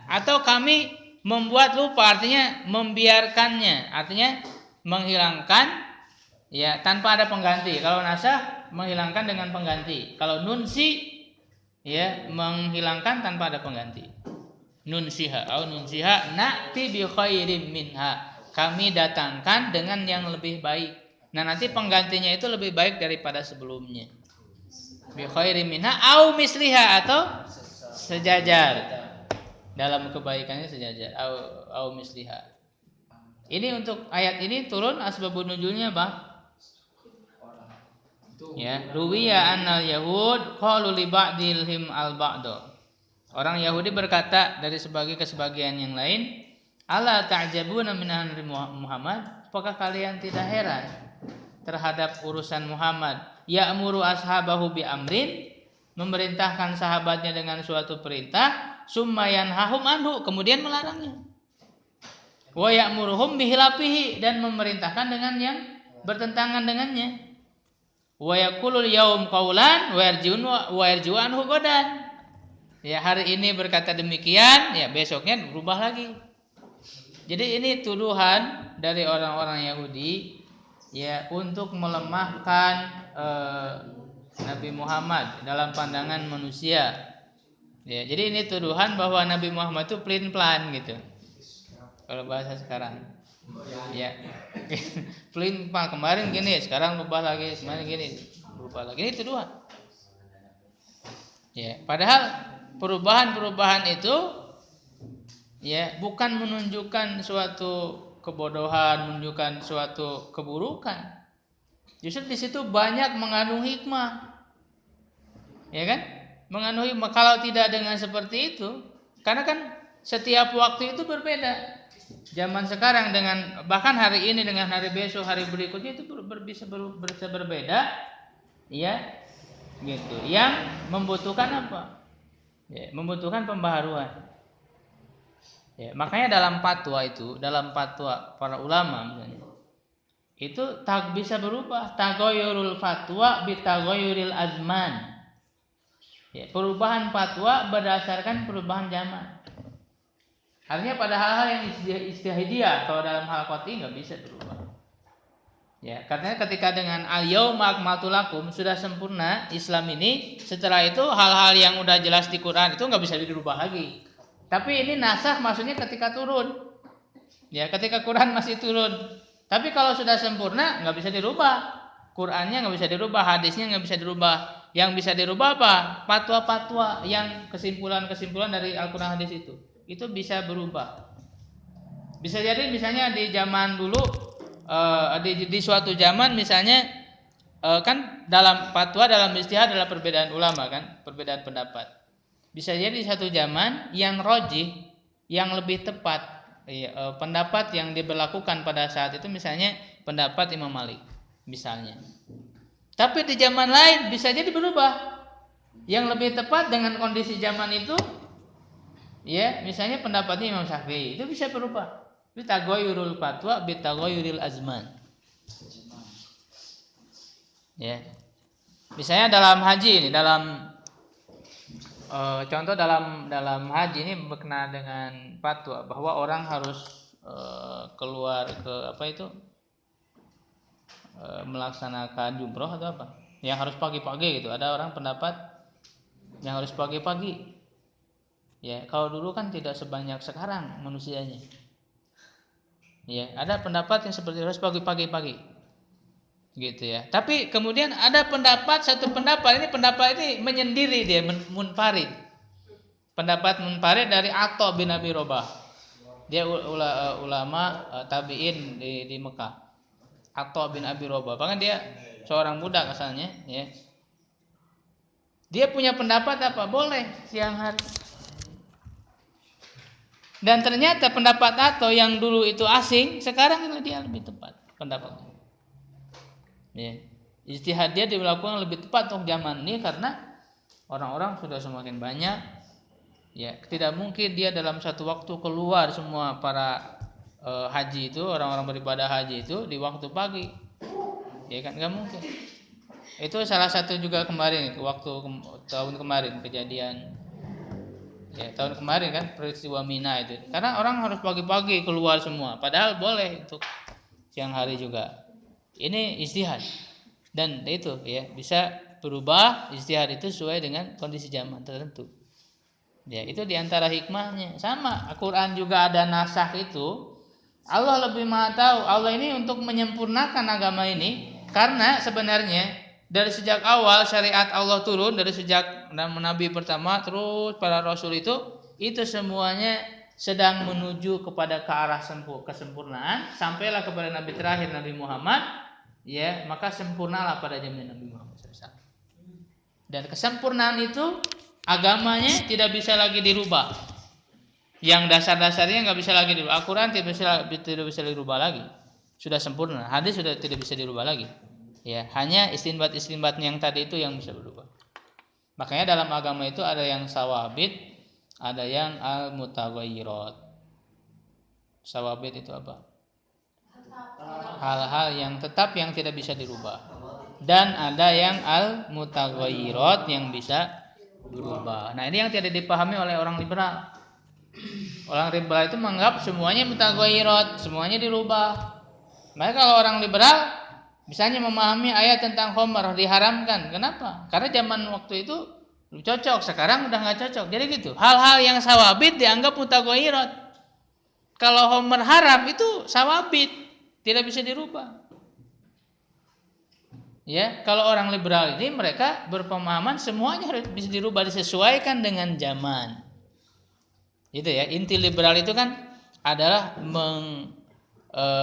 atau kami membuat lupa, artinya membiarkannya, artinya menghilangkan ya tanpa ada pengganti. Kalau nasah menghilangkan dengan pengganti. Kalau nunsi ya menghilangkan tanpa ada pengganti. Nunsiha au nunsiha na'ti bi khairin minha. Kami datangkan dengan yang lebih baik. Nah, nanti penggantinya itu lebih baik daripada sebelumnya. Bi khairin minha au misliha, atau sejajar. Dalam kebaikannya sejajar au misliha. Ini untuk ayat ini turun asbabun nuzulnya Bang. Ya, ruwiya annal yahud qalu li ba'dihim al-ba'd. Orang Yahudi berkata dari sebagian yang lain, ala ta'jabuna min amri Muhammad, apakah kalian tidak heran terhadap urusan Muhammad? Ya'muru ashabahu bi amrin, memerintahkan sahabatnya dengan suatu perintah, summa yanhahum anhu, kemudian melarangnya. Wa ya'muruhum bihilafihi, dan memerintahkan dengan yang bertentangan dengannya. Wa yaqulul yaum qaulan wa yarji'u anhu godan. Ya, hari ini berkata demikian, ya besoknya berubah lagi. Jadi ini tuduhan dari orang-orang Yahudi ya untuk melemahkan Nabi Muhammad dalam pandangan manusia. Ya, jadi ini tuduhan bahwa Nabi Muhammad itu pelin-pelan gitu. Kalau bahasa sekarang. Ya. Pelin-pelan, kemarin gini, sekarang berubah lagi, kemarin gini, berubah lagi. Ini tuduhan. Ya, padahal perubahan-perubahan itu ya bukan menunjukkan suatu kebodohan, menunjukkan suatu keburukan. Justru di situ banyak mengandung hikmah. Ya kan? Mengandung hikmah. Kalau tidak dengan seperti itu, karena kan setiap waktu itu berbeda. Zaman sekarang dengan bahkan hari ini dengan hari besok, hari berikutnya itu bisa berbeda. Ya. Gitu. Yang membutuhkan apa? Ya, membutuhkan pembaharuan. Ya, makanya dalam fatwa para ulama misalnya, itu bisa berubah, taghayyurul fatwa bi taghayyuril azman. Ya, perubahan fatwa berdasarkan perubahan zaman. Artinya pada hal-hal yang istihadiyah, kalau dalam hal qat'i enggak bisa berubah. Ya, karena ketika dengan al-yauma akmaltu lakum sudah sempurna Islam ini, setelah itu hal-hal yang udah jelas di Quran itu enggak bisa dirubah lagi. Tapi ini nasakh maksudnya ketika turun. Ya, ketika Quran masih turun. Tapi kalau sudah sempurna enggak bisa dirubah. Qurannya enggak bisa dirubah, hadisnya enggak bisa dirubah. Yang bisa dirubah apa? Fatwa-fatwa yang kesimpulan-kesimpulan dari Al-Quran hadis itu bisa berubah. Bisa jadi misalnya di zaman dulu di suatu zaman misalnya kan dalam fatwa, dalam ijtihad adalah perbedaan ulama kan, perbedaan pendapat. Bisa jadi di satu zaman yang rajih, yang lebih tepat pendapat yang diberlakukan pada saat itu misalnya pendapat Imam Malik misalnya. Tapi di zaman lain bisa jadi berubah. Yang lebih tepat dengan kondisi zaman itu ya, misalnya pendapatnya Imam Syafi'i itu bisa berubah. Bitaghayyurul fatwa bitaghayyuril azman. Ya. Misalnya dalam haji ini, contoh dalam haji ini berkenaan dengan fatwa bahwa orang harus keluar ke melaksanakan jumroh atau apa? Yang harus pagi-pagi gitu. Ada orang pendapat yang harus pagi-pagi. Ya, kalau dulu kan tidak sebanyak sekarang manusianya. Ya, ada pendapat yang seperti harus pagi-pagi gitu ya. Tapi kemudian ada satu pendapat ini menyendiri, dia munfarid. Pendapat munfarid dari Atha bin Abi Rabah. Dia ulama tabi'in di Mekah. Atha bin Abi Rabah. Bahkan dia seorang budak asalnya ya. Dia punya pendapat apa? Boleh siang hari. Dan ternyata pendapat Ato yang dulu itu asing, sekarang itu dia lebih tepat pendapatnya. Ya. Ijtihad dia dilakukan lebih tepat untuk zaman ini karena orang-orang sudah semakin banyak. Ya, tidak mungkin dia dalam satu waktu keluar semua para haji itu, orang-orang beribadah haji itu di waktu pagi. Ya kan, nggak mungkin. Itu salah satu juga kemarin waktu tahun kemarin kejadian. Ya, tahun kemarin kan peristiwa Mina itu. Karena orang harus pagi-pagi keluar semua, padahal boleh untuk siang hari juga. Ini ijtihad. Dan itu ya, bisa berubah ijtihad itu sesuai dengan kondisi zaman tertentu. Ya, itu diantara hikmahnya. Sama, Al-Qur'an juga ada nasakh itu. Allah lebih Maha tahu. Allah ini untuk menyempurnakan agama ini karena sebenarnya dari sejak awal syariat Allah turun, dari sejak Nabi pertama terus para rasul itu semuanya sedang menuju kepada ke arah kesempurnaan, sampailah kepada Nabi terakhir Nabi Muhammad, ya, maka sempurnalah pada zaman Nabi Muhammad SAW. Dan kesempurnaan itu agamanya tidak bisa lagi dirubah. Yang dasar-dasarnya nggak bisa lagi dirubah. Al-Quran tidak bisa dirubah lagi. Sudah sempurna. Hadis sudah tidak bisa dirubah lagi. Ya, hanya istinbat yang tadi itu yang bisa berubah. Makanya dalam agama itu ada yang sawabit, ada yang al-mutaghayyirat. Sawabit itu apa? Hal-hal yang tetap yang tidak bisa dirubah. Dan ada yang al-mutaghayyirat yang bisa berubah. Nah, ini yang tidak dipahami oleh orang liberal. Orang liberal itu menganggap semuanya mutaghayyirat, semuanya dirubah. Maka kalau orang liberal misalnya memahami ayat tentang khamar diharamkan. Kenapa? Karena zaman waktu itu cocok, sekarang udah nggak cocok. Jadi gitu. Hal-hal yang sawabit dianggap mutaghayyirat. Kalau khamar haram itu sawabit, tidak bisa dirubah. Ya, kalau orang liberal ini mereka berpemahaman semuanya harus bisa dirubah, disesuaikan dengan zaman. Itu ya, inti liberal itu kan adalah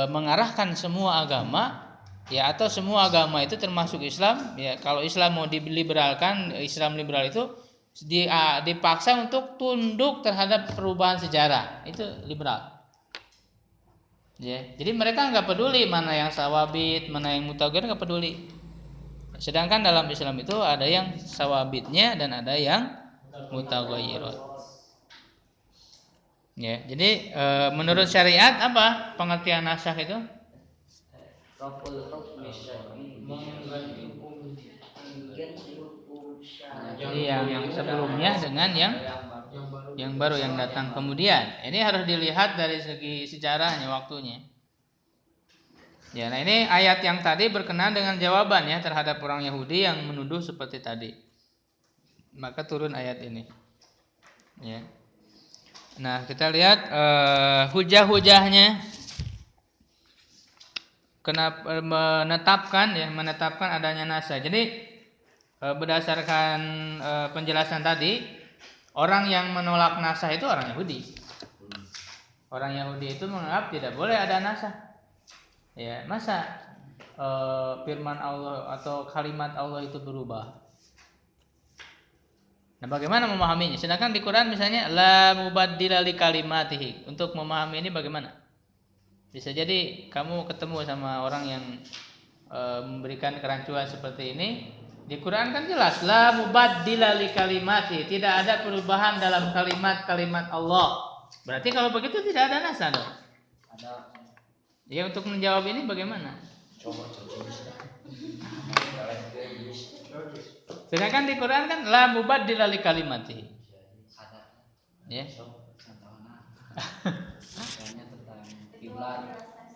mengarahkan semua agama. Ya, atau semua agama itu termasuk Islam. Ya, kalau Islam mau diliberalkan, Islam liberal itu dipaksa untuk tunduk terhadap perubahan sejarah. Itu liberal. Ya, jadi mereka nggak peduli mana yang sawabit, mana yang mutaghayir, nggak peduli. Sedangkan dalam Islam itu ada yang sawabitnya dan ada yang mutaghayyirat. Ya, jadi menurut syariat apa pengertian nasakh itu? Jadi yang sebelumnya dengan yang baru yang datang kemudian. Ini harus dilihat dari segi sejarahnya, waktunya. Ya, nah ini ayat yang tadi berkenaan dengan jawabannya terhadap orang Yahudi yang menuduh seperti tadi. Maka turun ayat ini. Ya. Nah, kita lihat hujah-hujahnya. Kenapa menetapkan adanya nasakh. Jadi berdasarkan penjelasan tadi, orang yang menolak nasakh itu orang Yahudi. Orang Yahudi itu menganggap tidak boleh ada nasakh. Ya, masa firman Allah atau kalimat Allah itu berubah? Nah, bagaimana memahaminya? Sedangkan di Quran misalnya la mubaddila li kalimatihi. Untuk memahami ini bagaimana? Bisa jadi kamu ketemu sama orang yang memberikan kerancuan seperti ini. Di Quran kan jelas la mubaddila li kalimati, tidak ada perubahan dalam kalimat-kalimat Allah. Berarti kalau begitu tidak ada nasakh dong. Ada. Ya, untuk menjawab ini bagaimana? Coba. Sedangkan di Quran kan la mubaddila li kalimati. Ada. Ya.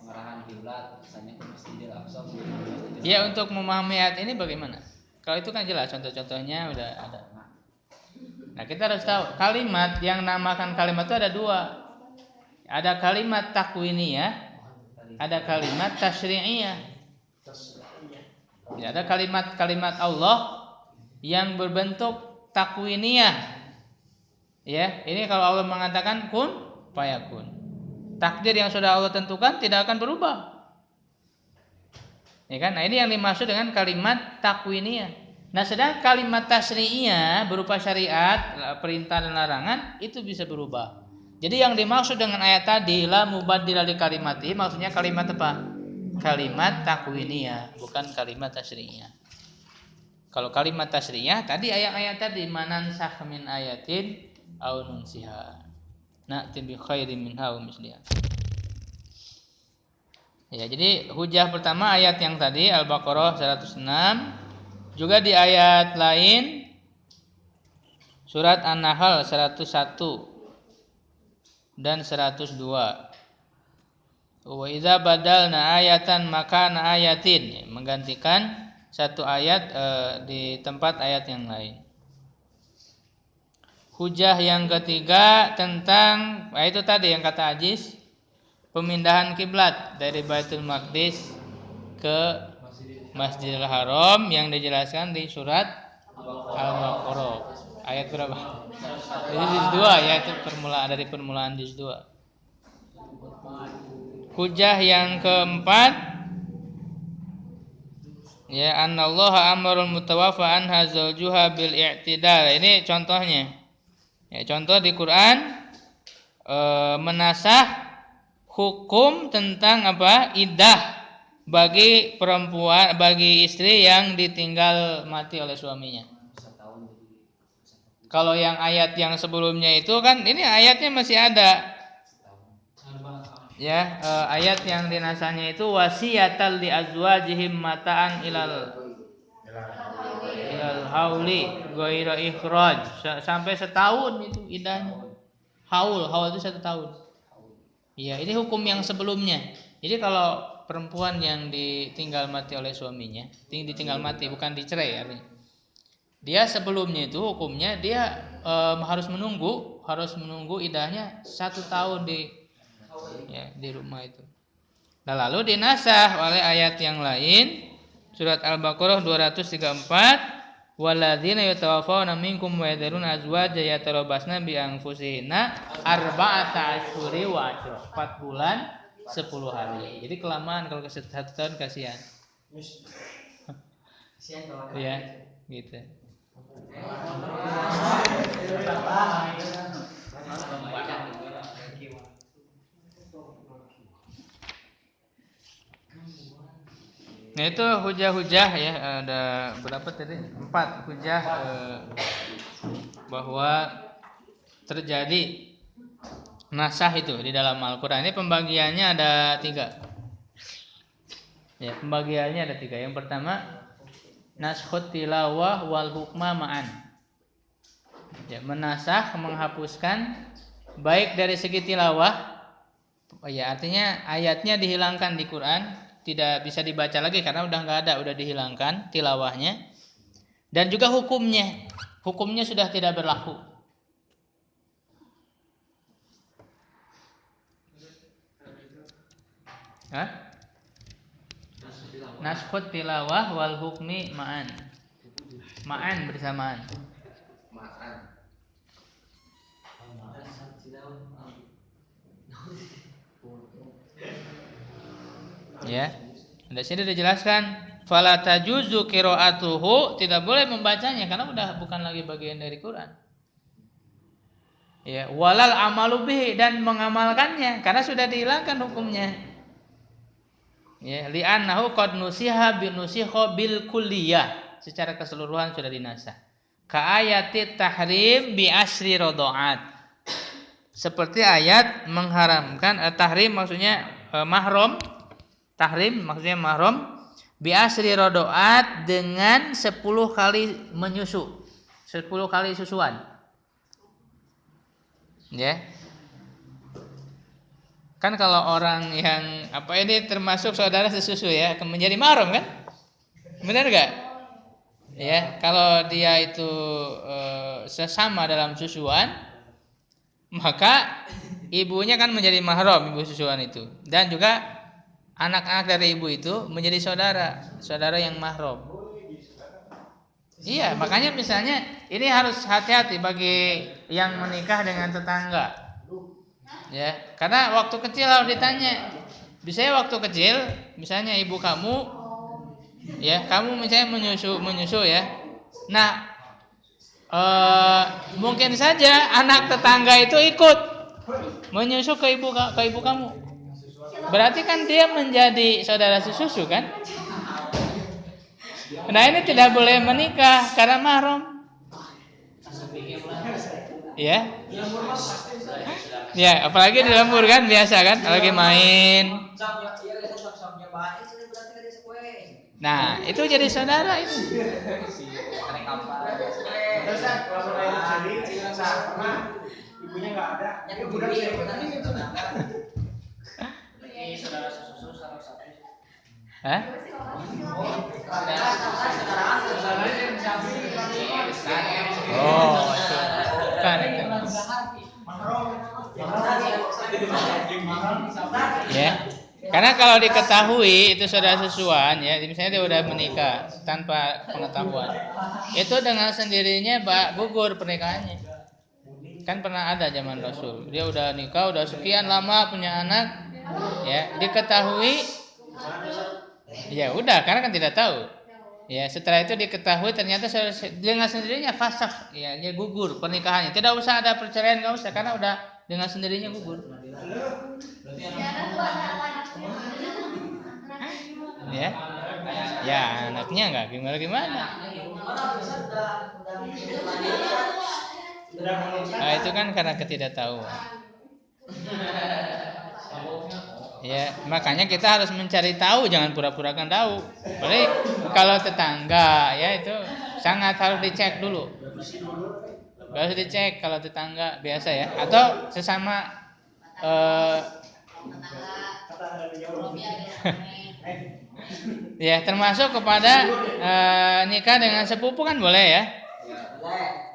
Pengarahan kiblat, misalnya ke Masjidil Aqsa. Ya, untuk memahami ayat ini bagaimana? Kalau itu kan jelas contoh-contohnya udah ada. Nah, kita harus tahu kalimat yang namakan kalimat itu ada dua. Ada kalimat takwiniyah, ada kalimat tasyri'iyah. Ya, ada kalimat-kalimat Allah yang berbentuk takwiniyah. Ya, ini kalau Allah mengatakan kun fayakun. Takdir yang sudah Allah tentukan tidak akan berubah. Ya kan? Nah, ini yang dimaksud dengan kalimat takwiniyah. Nah, sedang kalimat tasri'iyah berupa syariat, perintah dan larangan itu bisa berubah. Jadi yang dimaksud dengan ayat tadi la mubaddila li kalimati maksudnya kalimat apa? Kalimat takwiniyah, bukan kalimat tasri'iyah. Kalau kalimat tasri'iyah tadi ayat-ayat tadi manansakh min ayatin aw nunsiha. Na'ti bi khairin minha wa misliha. Ya, jadi hujah pertama ayat yang tadi Al-Baqarah 106. Juga di ayat lain surat An-Nahl 101 dan 102. Wa idza badalna ayatan makana ayatin, menggantikan satu ayat di tempat ayat yang lain. Hujah yang ketiga tentang itu tadi yang kata Aziz, pemindahan kiblat dari Baitul Maqdis ke Masjidil Haram yang dijelaskan di surat Al-Baqarah ayat berapa? Ini juz 2 ya, itu permulaan juz 2. Hujah yang keempat ya annallaha amarul mutawaffa anha zawjuha bil i'tidal. Ini contohnya. Ya, contoh di Quran menasah hukum tentang apa? Iddah bagi perempuan, bagi istri yang ditinggal mati oleh suaminya. Kalau yang ayat yang sebelumnya itu kan ini ayatnya masih ada. Ya, ayat yang dinasahnya itu wasiyatal li azwajihim mata'an ilal hauli ghaira ikhraj. Sampai setahun itu idahnya. Haul itu 1 tahun. Iya, ini hukum yang sebelumnya. Jadi kalau perempuan yang ditinggal mati oleh suaminya, ditinggal mati bukan dicerai artinya. Dia sebelumnya itu hukumnya dia harus menunggu idahnya 1 tahun di rumah itu. Nah, lalu dinasah oleh ayat yang lain surat Al-Baqarah 234 walladzina yatawaffawna minkum wa yadharuna azwaja yatarabasna bi anfusihinna arba'ata asyhuri wa asyra. 4 bulan 10 hari. Jadi kelamaan kalau ke 1 tahun kasihan. Ya, gitu. Nah, itu hujah-hujah ya, ada berapa tadi? 4 hujah bahwa terjadi nasah itu di dalam Al-Quran. Ini pembagiannya ada 3. Ya, pembagiannya ada 3. Yang pertama naskhut tilawah wal hukma ma'an. Ya, menasah, menghapuskan baik dari segi tilawah. Ya, artinya ayatnya dihilangkan di Quran, tidak bisa dibaca lagi karena udah nggak ada, udah dihilangkan tilawahnya. Dan juga hukumnya sudah tidak berlaku. Naskhut tilawah wal hukmi ma'an. Ma'an bersamaan. Ya. Di sini dijelaskan fala tajuzu qiraatuhu, tidak boleh membacanya karena udah bukan lagi bagian dari Quran. Ya, walal amalu bihi, dan mengamalkannya karena sudah dihilangkan hukumnya. Ya, li'annahu qad nusiha bil kulliyah, secara keseluruhan sudah dinasah. Ka ayati tahrim bi asri rada'at. Seperti ayat mengharamkan tahrim maksudnya mahram. Tahrim maksudnya mahram bi asri rada'at, dengan 10 kali menyusu. 10 kali susuan. Ya. Kan kalau orang yang ini termasuk saudara sesusu ya, akan menjadi mahram kan? Benar enggak? Ya, kalau dia itu sesama dalam susuan, maka ibunya kan menjadi mahram, ibu susuan itu. Dan juga anak-anak dari ibu itu menjadi saudara yang mahram. Iya, makanya misalnya ini harus hati-hati bagi yang menikah dengan tetangga. Ya, karena waktu kecil harus ditanya. Biasanya waktu kecil, misalnya ibu kamu, ya kamu misalnya menyusu ya, Nah, mungkin saja anak tetangga itu ikut menyusu ke ibu kamu. Berarti kan dia menjadi saudara sesusu kan? Nah, ini tidak boleh menikah karena mahram. Ya. Ya, apalagi di lembur kan biasa kan, lagi main. Nah, itu jadi saudara itu. Ibunya nggak ada, budak Hah? Oh, itu. Kan itu. Ya. Karena kalau diketahui itu saudara sesusuan ya, misalnya dia udah menikah tanpa pengetahuan, itu dengan sendirinya gugur pernikahannya. Kan pernah ada zaman Rasul, dia udah nikah, udah sekian lama punya anak, ya diketahui, ya udah karena kan tidak tahu. Ya setelah itu diketahui ternyata dengan sendirinya fasakh, ya dia gugur pernikahannya. Tidak usah ada perceraian, nggak usah karena udah dengan sendirinya gugur. Ya, ya anaknya nggak gimana. Nah, itu kan karena ketidaktahuan. Ya, makanya kita harus mencari tahu, jangan pura-purakan tahu. Boleh kalau tetangga ya itu sangat harus dicek dulu. Harus dicek kalau tetangga biasa ya, atau sesama ya termasuk kepada nikah dengan sepupu kan boleh ya.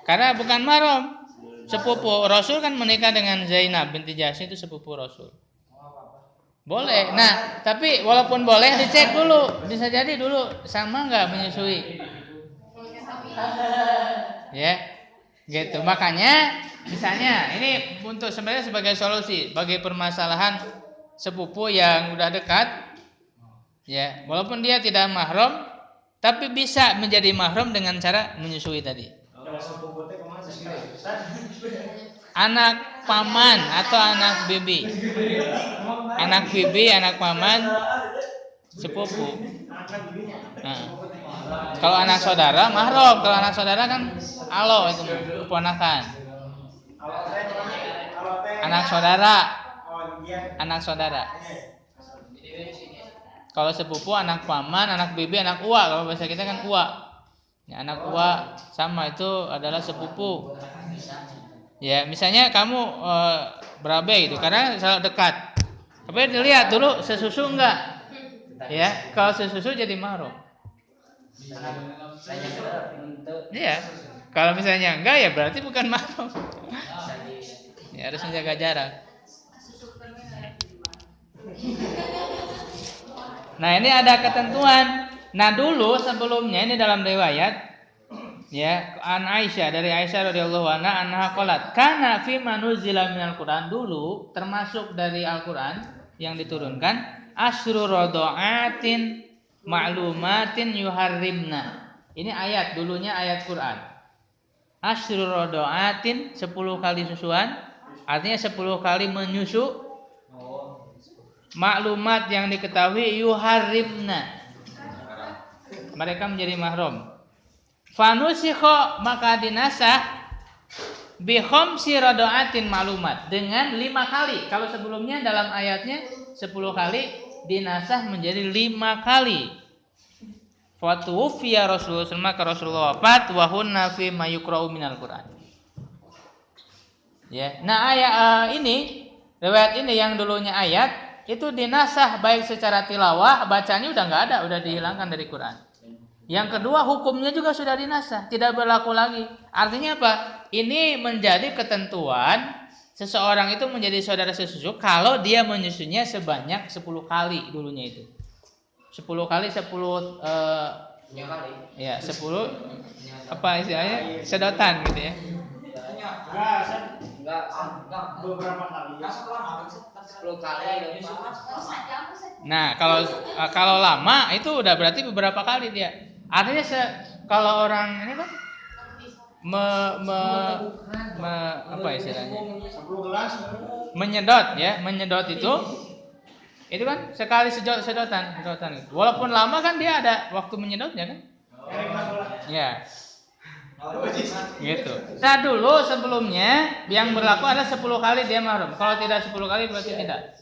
Karena bukan mahram. Sepupu Rasul kan menikah dengan Zainab binti Jahsy, itu sepupu Rasul. Boleh. Nah, tapi walaupun boleh dicek dulu. Bisa jadi dulu sama enggak menyusui. Ya. Gitu. Makanya misalnya ini untuk sebenarnya sebagai solusi bagi permasalahan sepupu yang udah dekat. Ya, walaupun dia tidak mahram tapi bisa menjadi mahram dengan cara menyusui tadi. Anak paman atau anak bibi. Anak bibi, anak paman, sepupu. Nah, kalau anak saudara mahram, kalau anak saudara kan alo itu keponakan. Anak saudara. Kalau sepupu anak paman, anak bibi, anak uwa. Kalau bahasa kita kan uwa. Ya, anak uwa sama itu adalah sepupu. Ya, misalnya kamu berabe gitu, karena selalu dekat. Tapi dilihat dulu sesusu enggak. Ya, kalau sesusu jadi mahram. Iya. Kalau misalnya enggak ya berarti bukan mahram. Ya, harus menjaga jarak. Nah, ini ada ketentuan. Nah, dulu sebelumnya ini dalam riwayat ya an Aisyah, dari Aisyah radhiyallahu anha qalat kana fi manuzila minal Quran, dulu termasuk dari Al-Qur'an yang diturunkan asyru radaatin ma'lumatin yuharrimna. Ini ayat, dulunya ayat Quran. Asyru radaatin 10 kali susuan, artinya 10 kali menyusu. Maklumat yang diketahui yuharrimna, mereka menjadi mahram. Fanusikho, maka dinasah bi khamsi radaatin maklumat, dengan 5 kali. Kalau sebelumnya dalam ayatnya 10 kali, dinasah menjadi 5 kali. Fatuwfiya Rasulullah, maka Rasulullah wafat wa hunna fi ma yuqra'u minal Qur'an. Ya. Nah, ayat ini, riwayat ini yang dulunya ayat itu dinasah baik secara tilawah, bacanya udah enggak ada, udah dihilangkan dari Quran. Yang kedua, hukumnya juga sudah dinasah, tidak berlaku lagi. Artinya apa? Ini menjadi ketentuan seseorang itu menjadi saudara sesusu kalau dia menyusunya sebanyak 10 kali dulunya itu. 10 kali 10 ya 10 apa istilahnya? Sedotan gitu ya. Enggak beberapa kali. 10 kali. Nah, kalau lama itu udah berarti beberapa kali dia. Artinya kalau orang ini kan apa istilahnya? Menyedot ya, menyedot itu kan sekali sedotan. Walaupun lama kan dia ada waktu menyedotnya kan? Ya. Gitu. Nah dulu sebelumnya yang berlaku ada 10 kali dia mahrum. Kalau tidak 10 kali berarti tidak.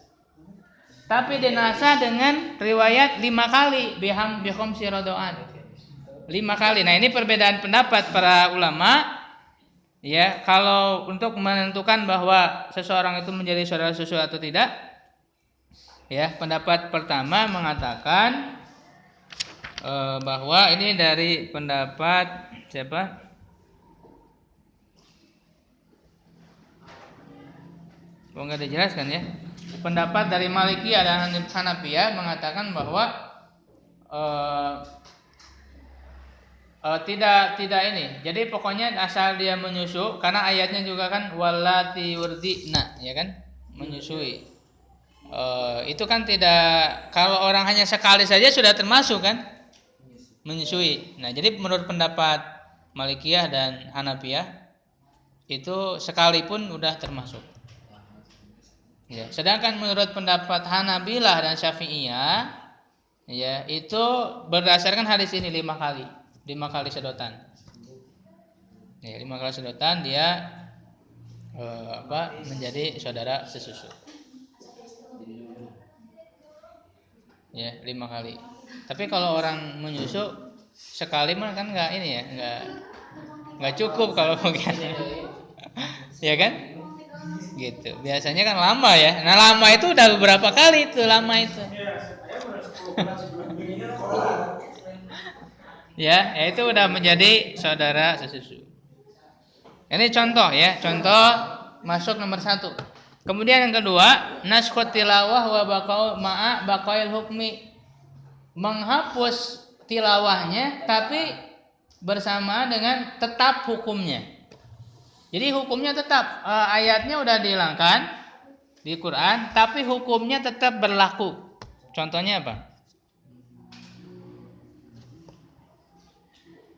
Tapi dinasah dengan riwayat 5 kali biham sirodoan. 5 kali. Nah ini perbedaan pendapat para ulama. Ya, kalau untuk menentukan bahwa seseorang itu menjadi saudara susu atau tidak. Ya, pendapat pertama mengatakan bahwa ini dari pendapat siapa? Kok nggak dijelaskan ya? Pendapat dari Malikiyah dan Hanafiyah mengatakan bahwa tidak ini. Jadi pokoknya asal dia menyusu, karena ayatnya juga kan walati wurdina, ya kan? Menyusui. Itu kan tidak, kalau orang hanya sekali saja sudah termasuk kan? Menyusui. Nah, jadi menurut pendapat Malikiyah dan Hanafiyah itu sekalipun udah termasuk. Ya, sedangkan menurut pendapat Hanabilah dan Syafi'iyah ya, itu berdasarkan hadis ini 5 kali. 5 kali sedotan. Ya, 5 kali sedotan dia menjadi saudara sesusu. Ya, 5 kali. Tapi kalau orang menyusu sekali mah kan enggak ini ya, enggak cukup kalau begitu. Ya kan? Gitu. Biasanya kan lama ya. Nah, lama itu udah beberapa kali itu lama itu. Ya, itu udah menjadi saudara sesusu. Ini contoh ya, contoh masuk nomor 1. Kemudian yang kedua, naskhut tilawah wa baqail hukmi. Menghapus tilawahnya tapi bersamaan dengan tetap hukumnya. Jadi hukumnya tetap, ayatnya udah dihilangkan di Quran, tapi hukumnya tetap berlaku. Contohnya apa?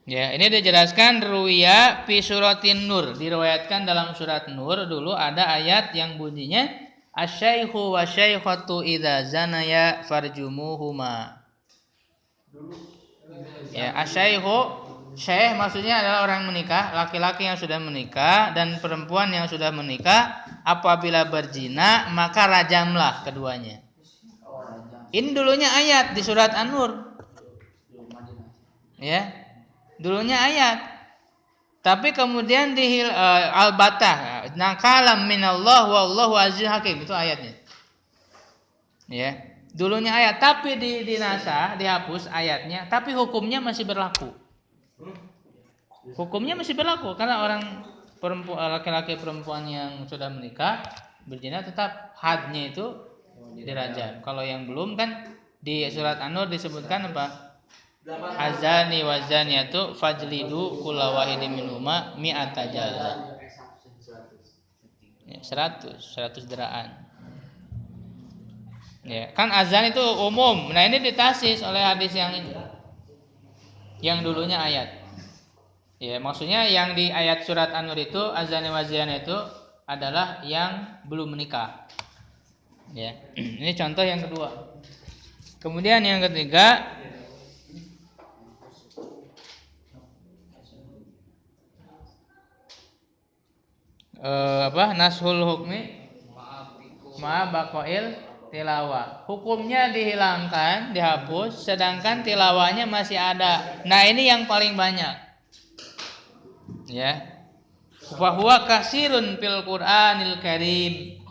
Ya, ini dijelaskan ruwiya fi suratin nur, diriwayatkan dalam surat Nur dulu ada ayat yang bunyinya asyaikhu wa syaikhatu idza zanaya farjumuhuma. Ya, asyaikhu, syekh maksudnya adalah orang menikah, laki-laki yang sudah menikah dan perempuan yang sudah menikah, apabila berzina maka rajamlah keduanya. Ini dulunya ayat di surat An-Nur. Ya. Dulunya ayat. Tapi kemudian di al-batah, nakalam minallah wallahu azizul hakim, itu ayatnya. Ya. Dulunya ayat tapi dinasah, dihapus ayatnya, tapi hukumnya masih berlaku. Hukumnya masih berlaku karena orang laki-laki perempuan yang sudah menikah berzina tetap hadnya itu dirajam. Kalau yang belum kan di surat An-Nur disebutkan apa? Azani wazaniatu fajlidu kulla wahidin minhuma mi'ata jaldah. 100 deraan. Ya, kan azan itu umum. Nah, ini ditasis oleh hadis yang ini. Yang dulunya ayat. Ya, maksudnya yang di ayat surat An-Nur itu azani wazani itu adalah yang belum menikah. Ya. Ini contoh yang kedua. Kemudian yang ketiga, nashul hukmi ma baqail tilawah. Hukumnya dihilangkan, dihapus, sedangkan tilawahnya masih ada. Nah, ini yang paling banyak. Ya. Wa huwa kasirun fil Qur'anil Karim.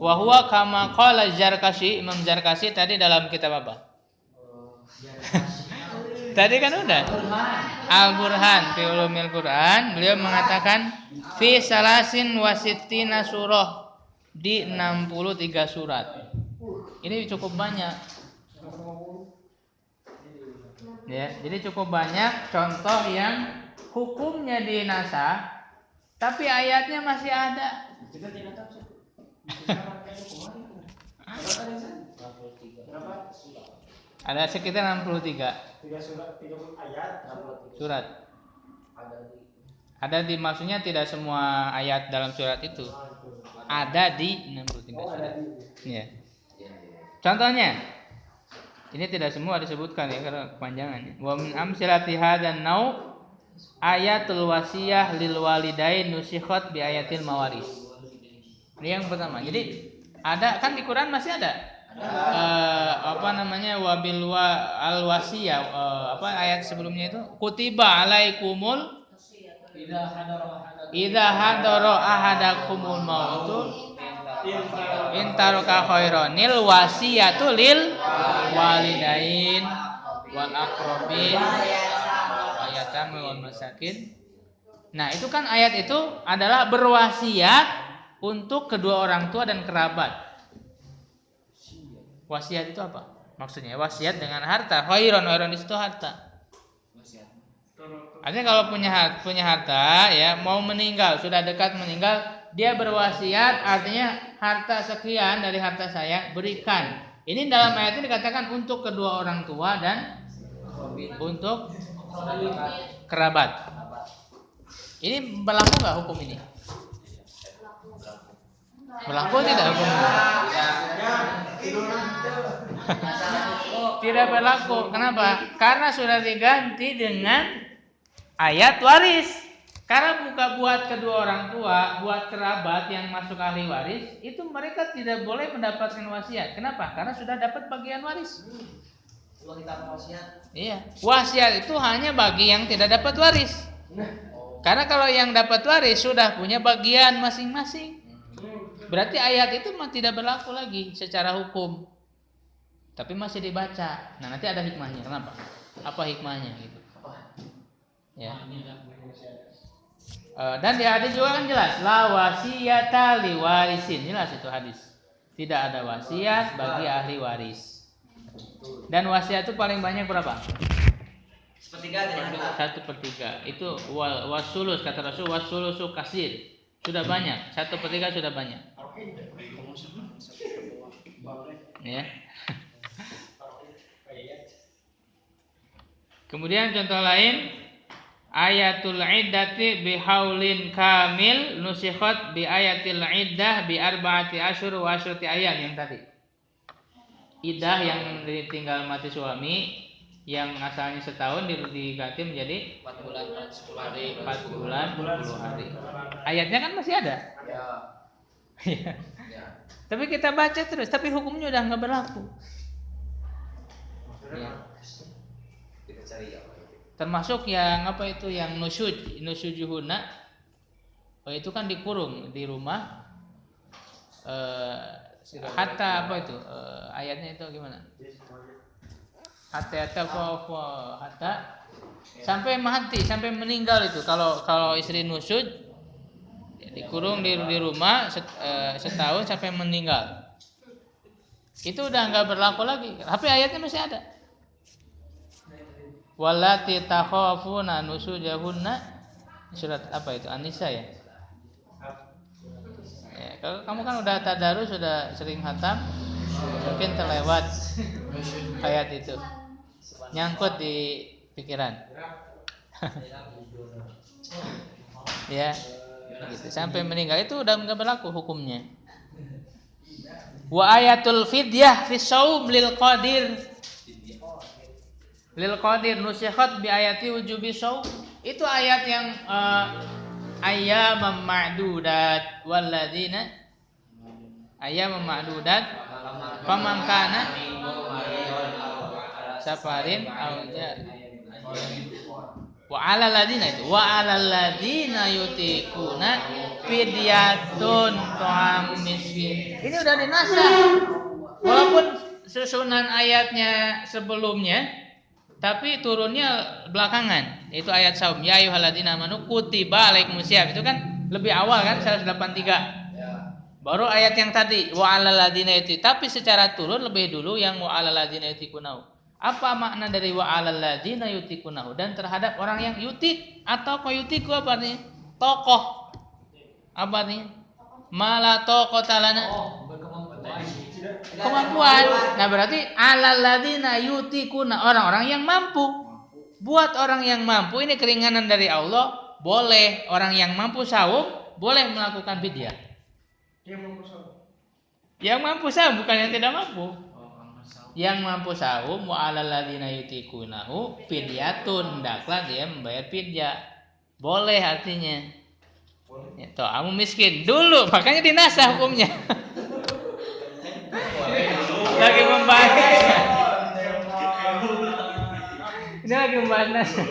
Wa huwa kama qala Zarkashi, Imam Zarkashi tadi dalam kitab apa? Tadi kan udah. Al-Burhan fi Ulumil Quran, beliau mengatakan fi salasin wasittina surah, di 63 surat. Ini cukup banyak. Ya, jadi cukup banyak contoh yang hukumnya dinasah tapi ayatnya masih ada. Ada sekitar 63 Tiga surat, 30 ayat. surat. Ada di maksudnya tidak semua ayat dalam surat itu. Ada di 63 surat. Ya. Contohnya, ini tidak semua disebutkan ya karena kepanjangannya. Wa min amsilati hadzal nau ayatul wasiyah lil walidain nusikhat bi ayatil mawaris. Ini yang pertama. Jadi ada kan di Quran masih ada. Wabil al wasiyah ayat sebelumnya itu kutiba alaikumul idza hadara ahadakumul mautu in taraka khairanil wasiyatu lil walidain wal aqrabin wa yatama wal masakin. Nah, itu kan ayat itu adalah berwasiat untuk kedua orang tua dan kerabat. Wasiat itu apa? Maksudnya wasiat dengan harta. Khairan di situ harta. Artinya kalau punya harta ya mau meninggal, sudah dekat meninggal, dia berwasiat artinya harta sekian dari harta saya berikan. Ini dalam ayat ini dikatakan untuk kedua orang tua dan untuk kerabat. Ini berlaku nggak hukum ini? Berlaku tidak hukum ini? Tidak berlaku. Kenapa? Karena sudah diganti dengan ayat waris. Karena bukan buat kedua orang tua, buat kerabat yang masuk ahli waris, itu mereka tidak boleh mendapatkan wasiat. Kenapa? Karena sudah dapat bagian waris. Iya. Wasiat itu hanya bagi yang tidak dapat waris. Karena kalau yang dapat waris sudah punya bagian masing-masing. Berarti ayat itu tidak berlaku lagi secara hukum. Tapi masih dibaca. Nah, nanti ada hikmahnya. Kenapa? Apa hikmahnya gitu? Ya. Dan di hadis juga kan jelas, la wasiyata li warisin. Jelas itu hadis. Tidak ada wasiat bagi ahli waris. Dan wasiat itu paling banyak berapa? 1/3. Itu wasulus kata Rasul, wasulusu kasir. Sudah banyak. 1/3 sudah banyak. Ya. Kemudian contoh lain, ayatul iddati bihaulin kamil nusikhat bi ayatil iddah bi arba'ati asyhur wa asyrati ayyam yang tadi. Iddah yang ditinggal mati suami yang asalnya setahun diganti menjadi 4 bulan 10 hari. 4 bulan 10 hari. Ayatnya kan masih ada. Ya. Tapi kita baca terus, tapi hukumnya udah nggak berlaku. Ya. Kita cari apa itu? Termasuk yang apa itu yang nusyujuhuna, itu kan dikurung di rumah. Hatta apa itu? Ayatnya itu gimana? Hatta sampai mati, sampai meninggal itu. Kalau istri nusyud dikurung di rumah setahun sampai meninggal. Itu udah nggak berlaku lagi. Tapi ayatnya masih ada. Wallati takhafuna nusujahunna, surat apa itu? An-Nisa ya. Kalau kamu kan udah tadarus, sudah sering khatam, mungkin terlewat ayat itu. Nyangkut di pikiran. Ya. Gitu. Sampai meninggal itu udah enggak berlaku hukumnya. Wa ayatul fidyah fi shaum lil qadir nusikhat bi ayati wujubi shaum. Itu ayat yang ayyamam ma'dudat walladzina ayyamam ma'dudat faman kana safarin wa 'alal ladzina yutikuna fidyatun ta'am miskin. Ini udah dinasah. Walaupun susunan ayatnya sebelumnya, tapi turunnya belakangan. Itu ayat saum. Ya ayyuhalladzina amanu kutiba alaikumusiyam. Itu kan lebih awal kan 183. Baru ayat yang tadi wa 'alal ladzina yuti. Tapi secara turun lebih dulu yang wa 'alal ladzina yutikunau. Apa makna dari wa 'alal ladzina yutikunahu? Dan terhadap orang yang yutik atau yutiku apa artinya? Tokoh. Apa artinya? Mala toqota lana. kemampuan. Nah, berarti alal ladzina yutikuna, orang-orang yang mampu. Buat orang yang mampu ini keringanan dari Allah, boleh. Orang yang mampu saum boleh melakukan fidyah. Yang mampu saum bukan yang tidak mampu. Yang mampu saum wa alal ladzina yutikunahu fidyatun, hendaklah dia membayar fidyah. Boleh artinya. Ya, toh kamu miskin dulu, makanya dinasah hukumnya. Lagi membahas. Ini lagi membahas nasah.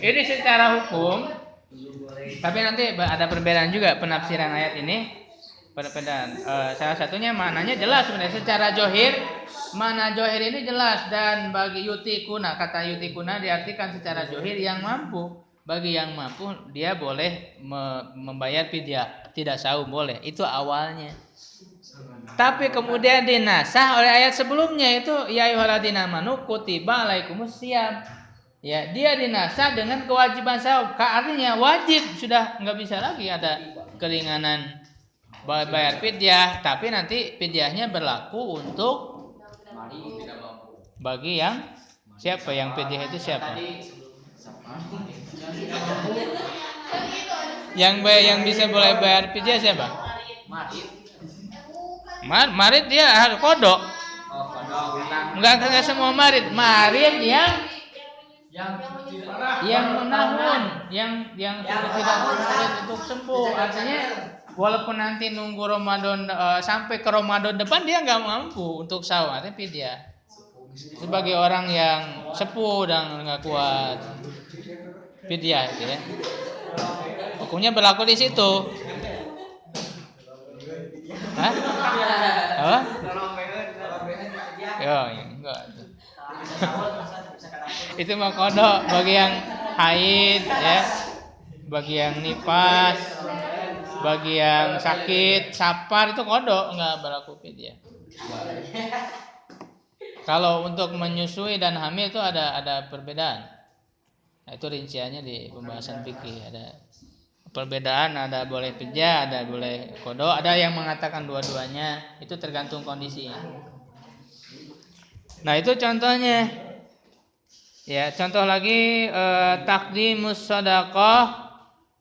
Ini secara hukum. Tapi nanti ada perbedaan juga penafsiran ayat ini. Perbedaan. Salah satunya maknanya jelas sebenarnya secara johir. Mana johir ini jelas, dan bagi yutikuna, kata yutikuna diartikan secara johir yang mampu. Bagi yang mampu dia boleh membayar fidyah, tidak saum boleh. Itu awalnya. Tapi kemudian dinasah oleh ayat sebelumnya itu ya ayyuhalladzina amanu kutiba alaikumusiyam. Ya, dia dinasah dengan kewajiban saum. Artinya wajib, sudah enggak bisa lagi ada keringanan bayar fidyah, tapi nanti fidyahnya berlaku untuk bagi yang siapa yang fidyah itu siapa? Yang bisa boleh bayar fidyah siapa? Marid dia harus kodok. Enggak semua marid. Marid yang menahun, yang tidak marid untuk sembuh. Artinya walaupun nanti nunggu Ramadan sampai ke Ramadan depan dia nggak mampu untuk saum, artinya fidyah. Sebagai orang yang sepuh dan nggak kuat, fidyah gitu ya. Hukumnya berlaku di situ. Hah? Apa? Ya, enggak. Itu mah kodok bagi yang haid ya, bagi yang nifas, bagi yang sakit, sapar itu kodok, enggak berlaku fidyah. Kalau untuk menyusui dan hamil itu ada perbedaan. Nah, itu rinciannya di pembahasan fikih, ada perbedaan, ada boleh fidyah, ada boleh kodok, ada yang mengatakan dua-duanya, itu tergantung kondisinya. Nah, itu contohnya. Ya, contoh lagi taqdimus shadaqah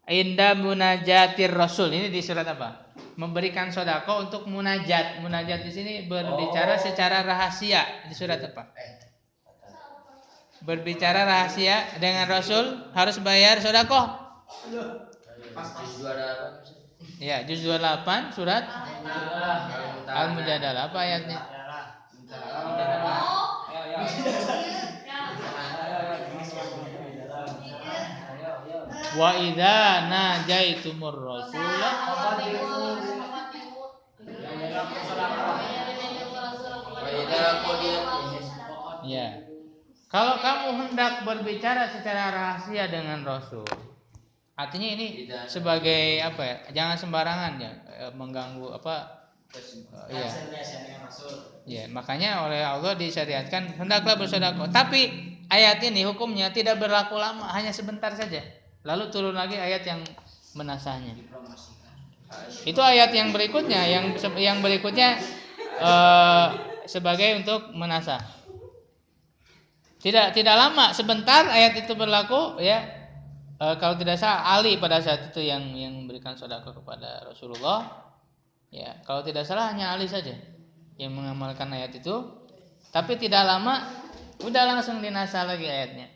inda munajatir rasul. Ini di surat apa? Memberikan sedekah untuk munajat. Munajat di sini berbicara secara rahasia. Di surat apa? Berbicara rahasia dengan Rasul harus bayar sedekah. Ya, juz 28 surat Al-Mujadalah. Apa ayatnya? Wa idza najaitumur rasula ya. Kalau kamu hendak berbicara secara rahasia dengan Rasul, artinya ini sebagai apa ya? Jangan sembarangan ya, mengganggu apa? Ya. Ya, makanya oleh Allah disyariatkan hendaklah bersedekah. Tapi ayat ini hukumnya tidak berlaku lama, hanya sebentar saja. Lalu turun lagi ayat yang menasahnya. Itu ayat yang berikutnya, yang berikutnya sebagai untuk menasah. Tidak lama, sebentar ayat itu berlaku ya. Kalau tidak salah Ali pada saat itu yang memberikan sedekah kepada Rasulullah. Ya, kalau tidak salah hanya Ali saja yang mengamalkan ayat itu. Tapi tidak lama udah langsung dinasah lagi ayatnya.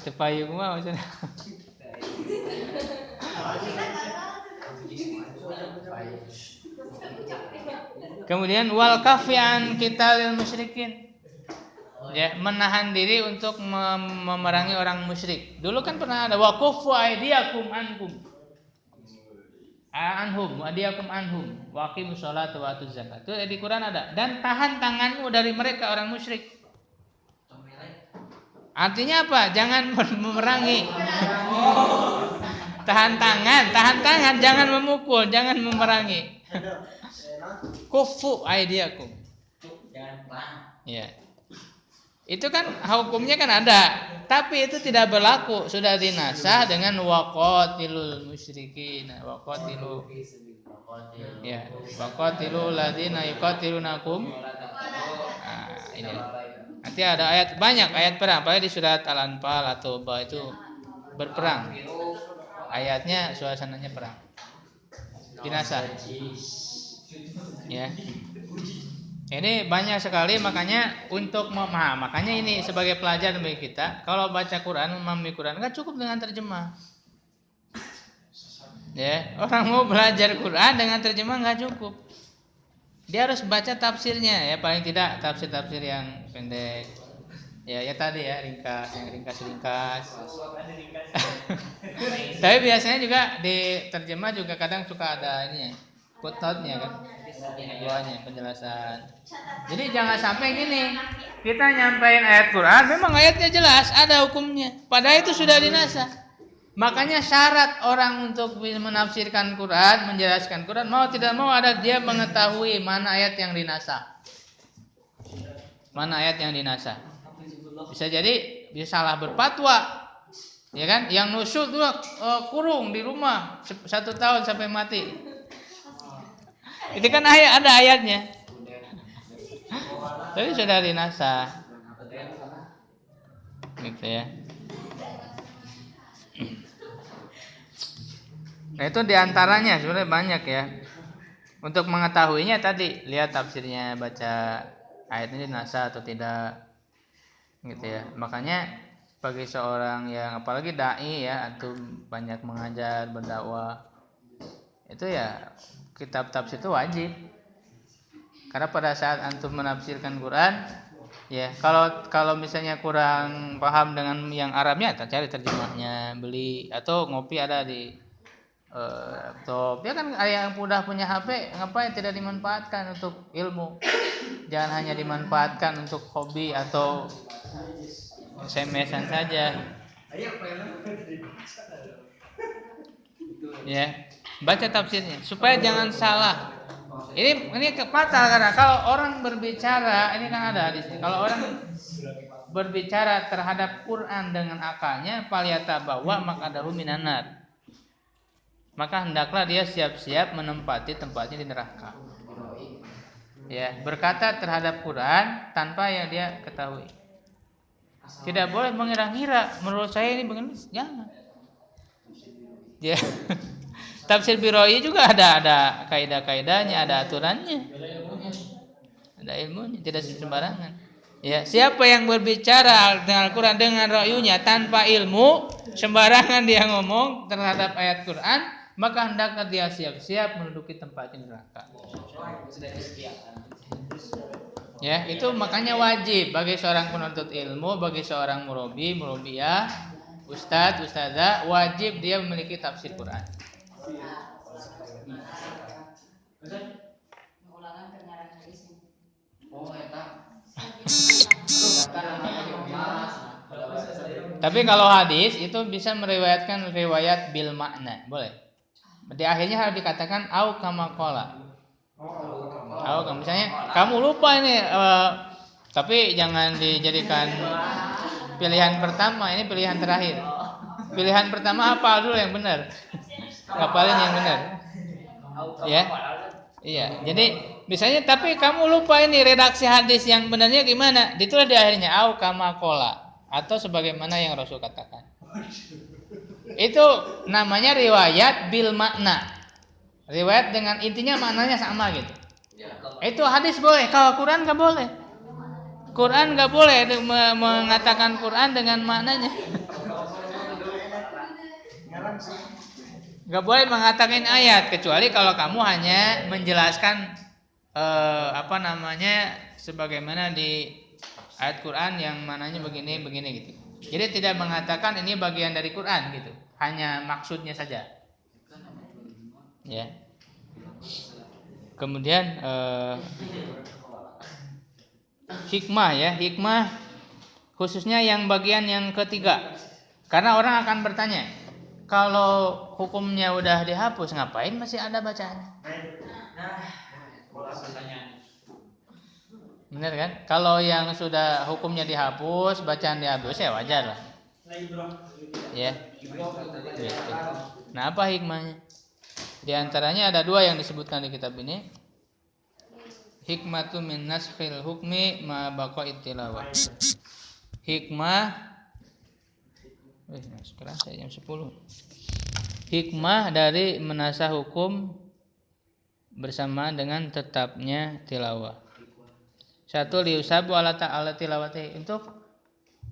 Tepayung mah maksudnya. Kemudian wal kafi an qitalil musyrikin. Ya, menahan diri untuk memerangi orang musyrik. Dulu kan pernah ada wa kuffu aydiyakum anhum. Anhum wa aqimus sholata wa atuz zakat. Itu di Quran ada. Dan tahan tanganmu dari mereka orang musyrik. Artinya apa? Jangan memerangi. Tahan tangan, jangan memukul, jangan memerangi. Kufu aydiyakum. Ya. Itu kan hukumnya kan ada, tapi itu tidak berlaku, sudah dinasah dengan waqatilul musyrikin, waqatilu ya, waqatilul ladzina yuqatilunakum. Nah, ini. Nanti ada ayat, banyak ayat perang, apalagi di surat Al-Anfal atau itu berperang. Ayatnya suasananya perang. Dinasah. Ya. Ini banyak sekali, makanya untuk makanya ini sebagai pelajaran bagi kita, kalau baca Quran, memahami Quran enggak cukup dengan terjemah. Ya, orang mau belajar Quran dengan terjemah enggak cukup. Dia harus baca tafsirnya, ya paling tidak tafsir-tafsir yang pendek. Ya tadi ya, ringkas. Tapi biasanya juga di terjemah juga kadang suka ada ini ya, footnote-nya kan. Bawahnya penjelasan. Jadi jangan sampai gini, kita nyampein ayat Quran, memang ayatnya jelas, ada hukumnya, padahal itu sudah dinasah. Makanya syarat orang untuk menafsirkan Quran, menjelaskan Quran, mau tidak mau ada dia mengetahui mana ayat yang dinasah. Mana ayat yang dinasah. Bisa jadi bisa salah berfatwa, ya kan? Yang nusyud tuh kurung di rumah 1 tahun sampai mati. Itu kan ada ayatnya. Tapi sudah dinasah. Gitu ya. Nah itu diantaranya sebenarnya banyak ya. Untuk mengetahuinya tadi lihat tafsirnya, baca ayatnya dinasah atau tidak. Gitu ya. Makanya bagi seorang yang apalagi dai ya, antum banyak mengajar, berdakwah, itu ya kitab tafsir itu wajib. Karena pada saat antum menafsirkan Quran, ya kalau misalnya kurang paham dengan yang Arabnya, cari terjemahnya, beli atau ngopi ada di laptop. Ya kan yang udah punya HP, ngapain tidak dimanfaatkan untuk ilmu? Jangan hanya dimanfaatkan untuk hobi atau SMS-an saja. Ya, baca tafsirnya supaya jangan salah. Ini fatal karena kalau orang berbicara, ini kan ada hadisnya. Kalau orang berbicara terhadap Quran dengan akalnya, falyatabawa maq'adahu minan nar. Maka hendaklah dia siap-siap menempati tempatnya di neraka. Ya, berkata terhadap Quran tanpa yang dia ketahui. Tidak boleh mengira-ngira. Menurut saya ini begini, jangan. Ya. Tafsir Biroi juga ada kaidah-kaidahnya, ada aturannya. Ada ilmunya, tidak sembarangan. Ya, siapa yang berbicara dengan Al-Qur'an dengan ra'yunya tanpa ilmu, sembarangan dia ngomong terhadap ayat Quran, maka hendaklah dia siap-siap menduduki tempat neraka. Ya, itu makanya wajib bagi seorang penuntut ilmu, bagi seorang murabi, murabiyah, ustadz, ustadzah, wajib dia memiliki tafsir Quran. Tapi kalau hadis itu bisa meriwayatkan riwayat bil makna, boleh. Di akhirnya harus dikatakan au kama qala. Au, misalnya kamu lupa ini, tapi jangan dijadikan pilihan pertama, ini pilihan terakhir. Pilihan pertama hafal dulu yang benar. Hafalin yang benar. Ya. Iya, jadi misalnya tapi kamu lupa ini redaksi hadis yang benarnya gimana? Ditulis di akhirnya au kama qala atau sebagaimana yang Rasul katakan. Itu namanya riwayat bil makna. Riwayat dengan intinya maknanya sama gitu. Itu hadis boleh, kalau Quran enggak boleh. Quran enggak boleh mengatakan Quran dengan maknanya. Enggak boleh mengatakan ayat kecuali kalau kamu hanya menjelaskan sebagaimana di ayat Quran yang mananya begini gitu. Jadi tidak mengatakan ini bagian dari Quran gitu. Hanya maksudnya saja. Ya. Kemudian hikmah khususnya yang bagian yang ketiga. Karena orang akan bertanya, kalau hukumnya udah dihapus ngapain masih ada bacaannya? Benar kan? Kalau yang sudah hukumnya dihapus, bacaan dihapus ya wajar lah. Ya. Gitu. Nah, apa hikmahnya? Di antaranya ada 2 yang disebutkan di kitab ini. Hikmatu min naskhil hukmi ma baqa'it tilawah. Hikmah sekarang saya jam 10. Hikmah dari menasah hukum bersama dengan tetapnya tilawah. 1 liusabu ala ta'ala tilawati, untuk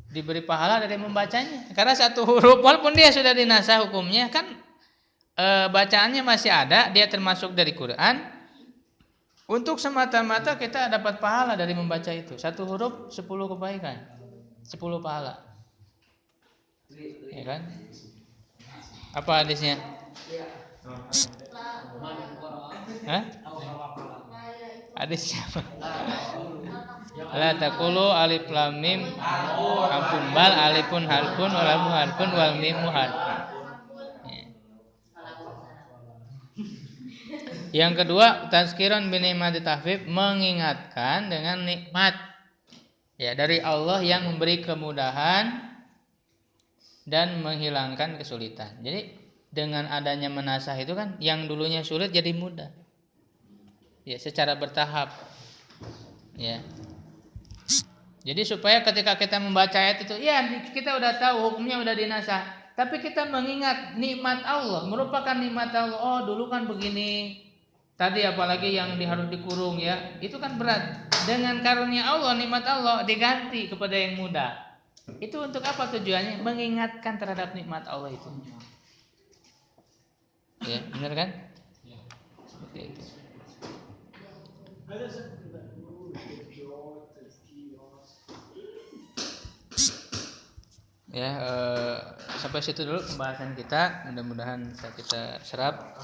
diberi pahala dari membacanya. Karena 1 huruf walaupun dia sudah dinasah hukumnya kan bacaannya masih ada, dia termasuk dari Quran. Untuk semata-mata kita dapat pahala dari membaca itu. 1 huruf 10 kebaikan. 10 pahala. Ya kan? Apa hadisnya? Hah? Hadisnya apa? La taqulu alif lam mim harfun bal alifun harfun wa lam harfun wal mimu harfun. Yang kedua, tazkiran bi ni'mati tahfif, mengingatkan dengan nikmat ya dari Allah yang memberi kemudahan dan menghilangkan kesulitan. Jadi dengan adanya menasah itu kan yang dulunya sulit jadi mudah. Ya, secara bertahap. Ya. Jadi supaya ketika kita membaca ayat itu, ya kita udah tahu hukumnya udah dinasah, tapi kita mengingat nikmat Allah, merupakan nikmat Allah. Oh, dulu kan begini. Tadi apalagi yang harus dikurung ya, itu kan berat. Dengan karunia Allah, nikmat Allah diganti kepada yang mudah. Itu untuk apa tujuannya? Mengingatkan terhadap nikmat Allah itu. Ya, benar kan? Seperti itu. Ya, sampai situ dulu pembahasan kita. Mudah-mudahan bisa kita serap.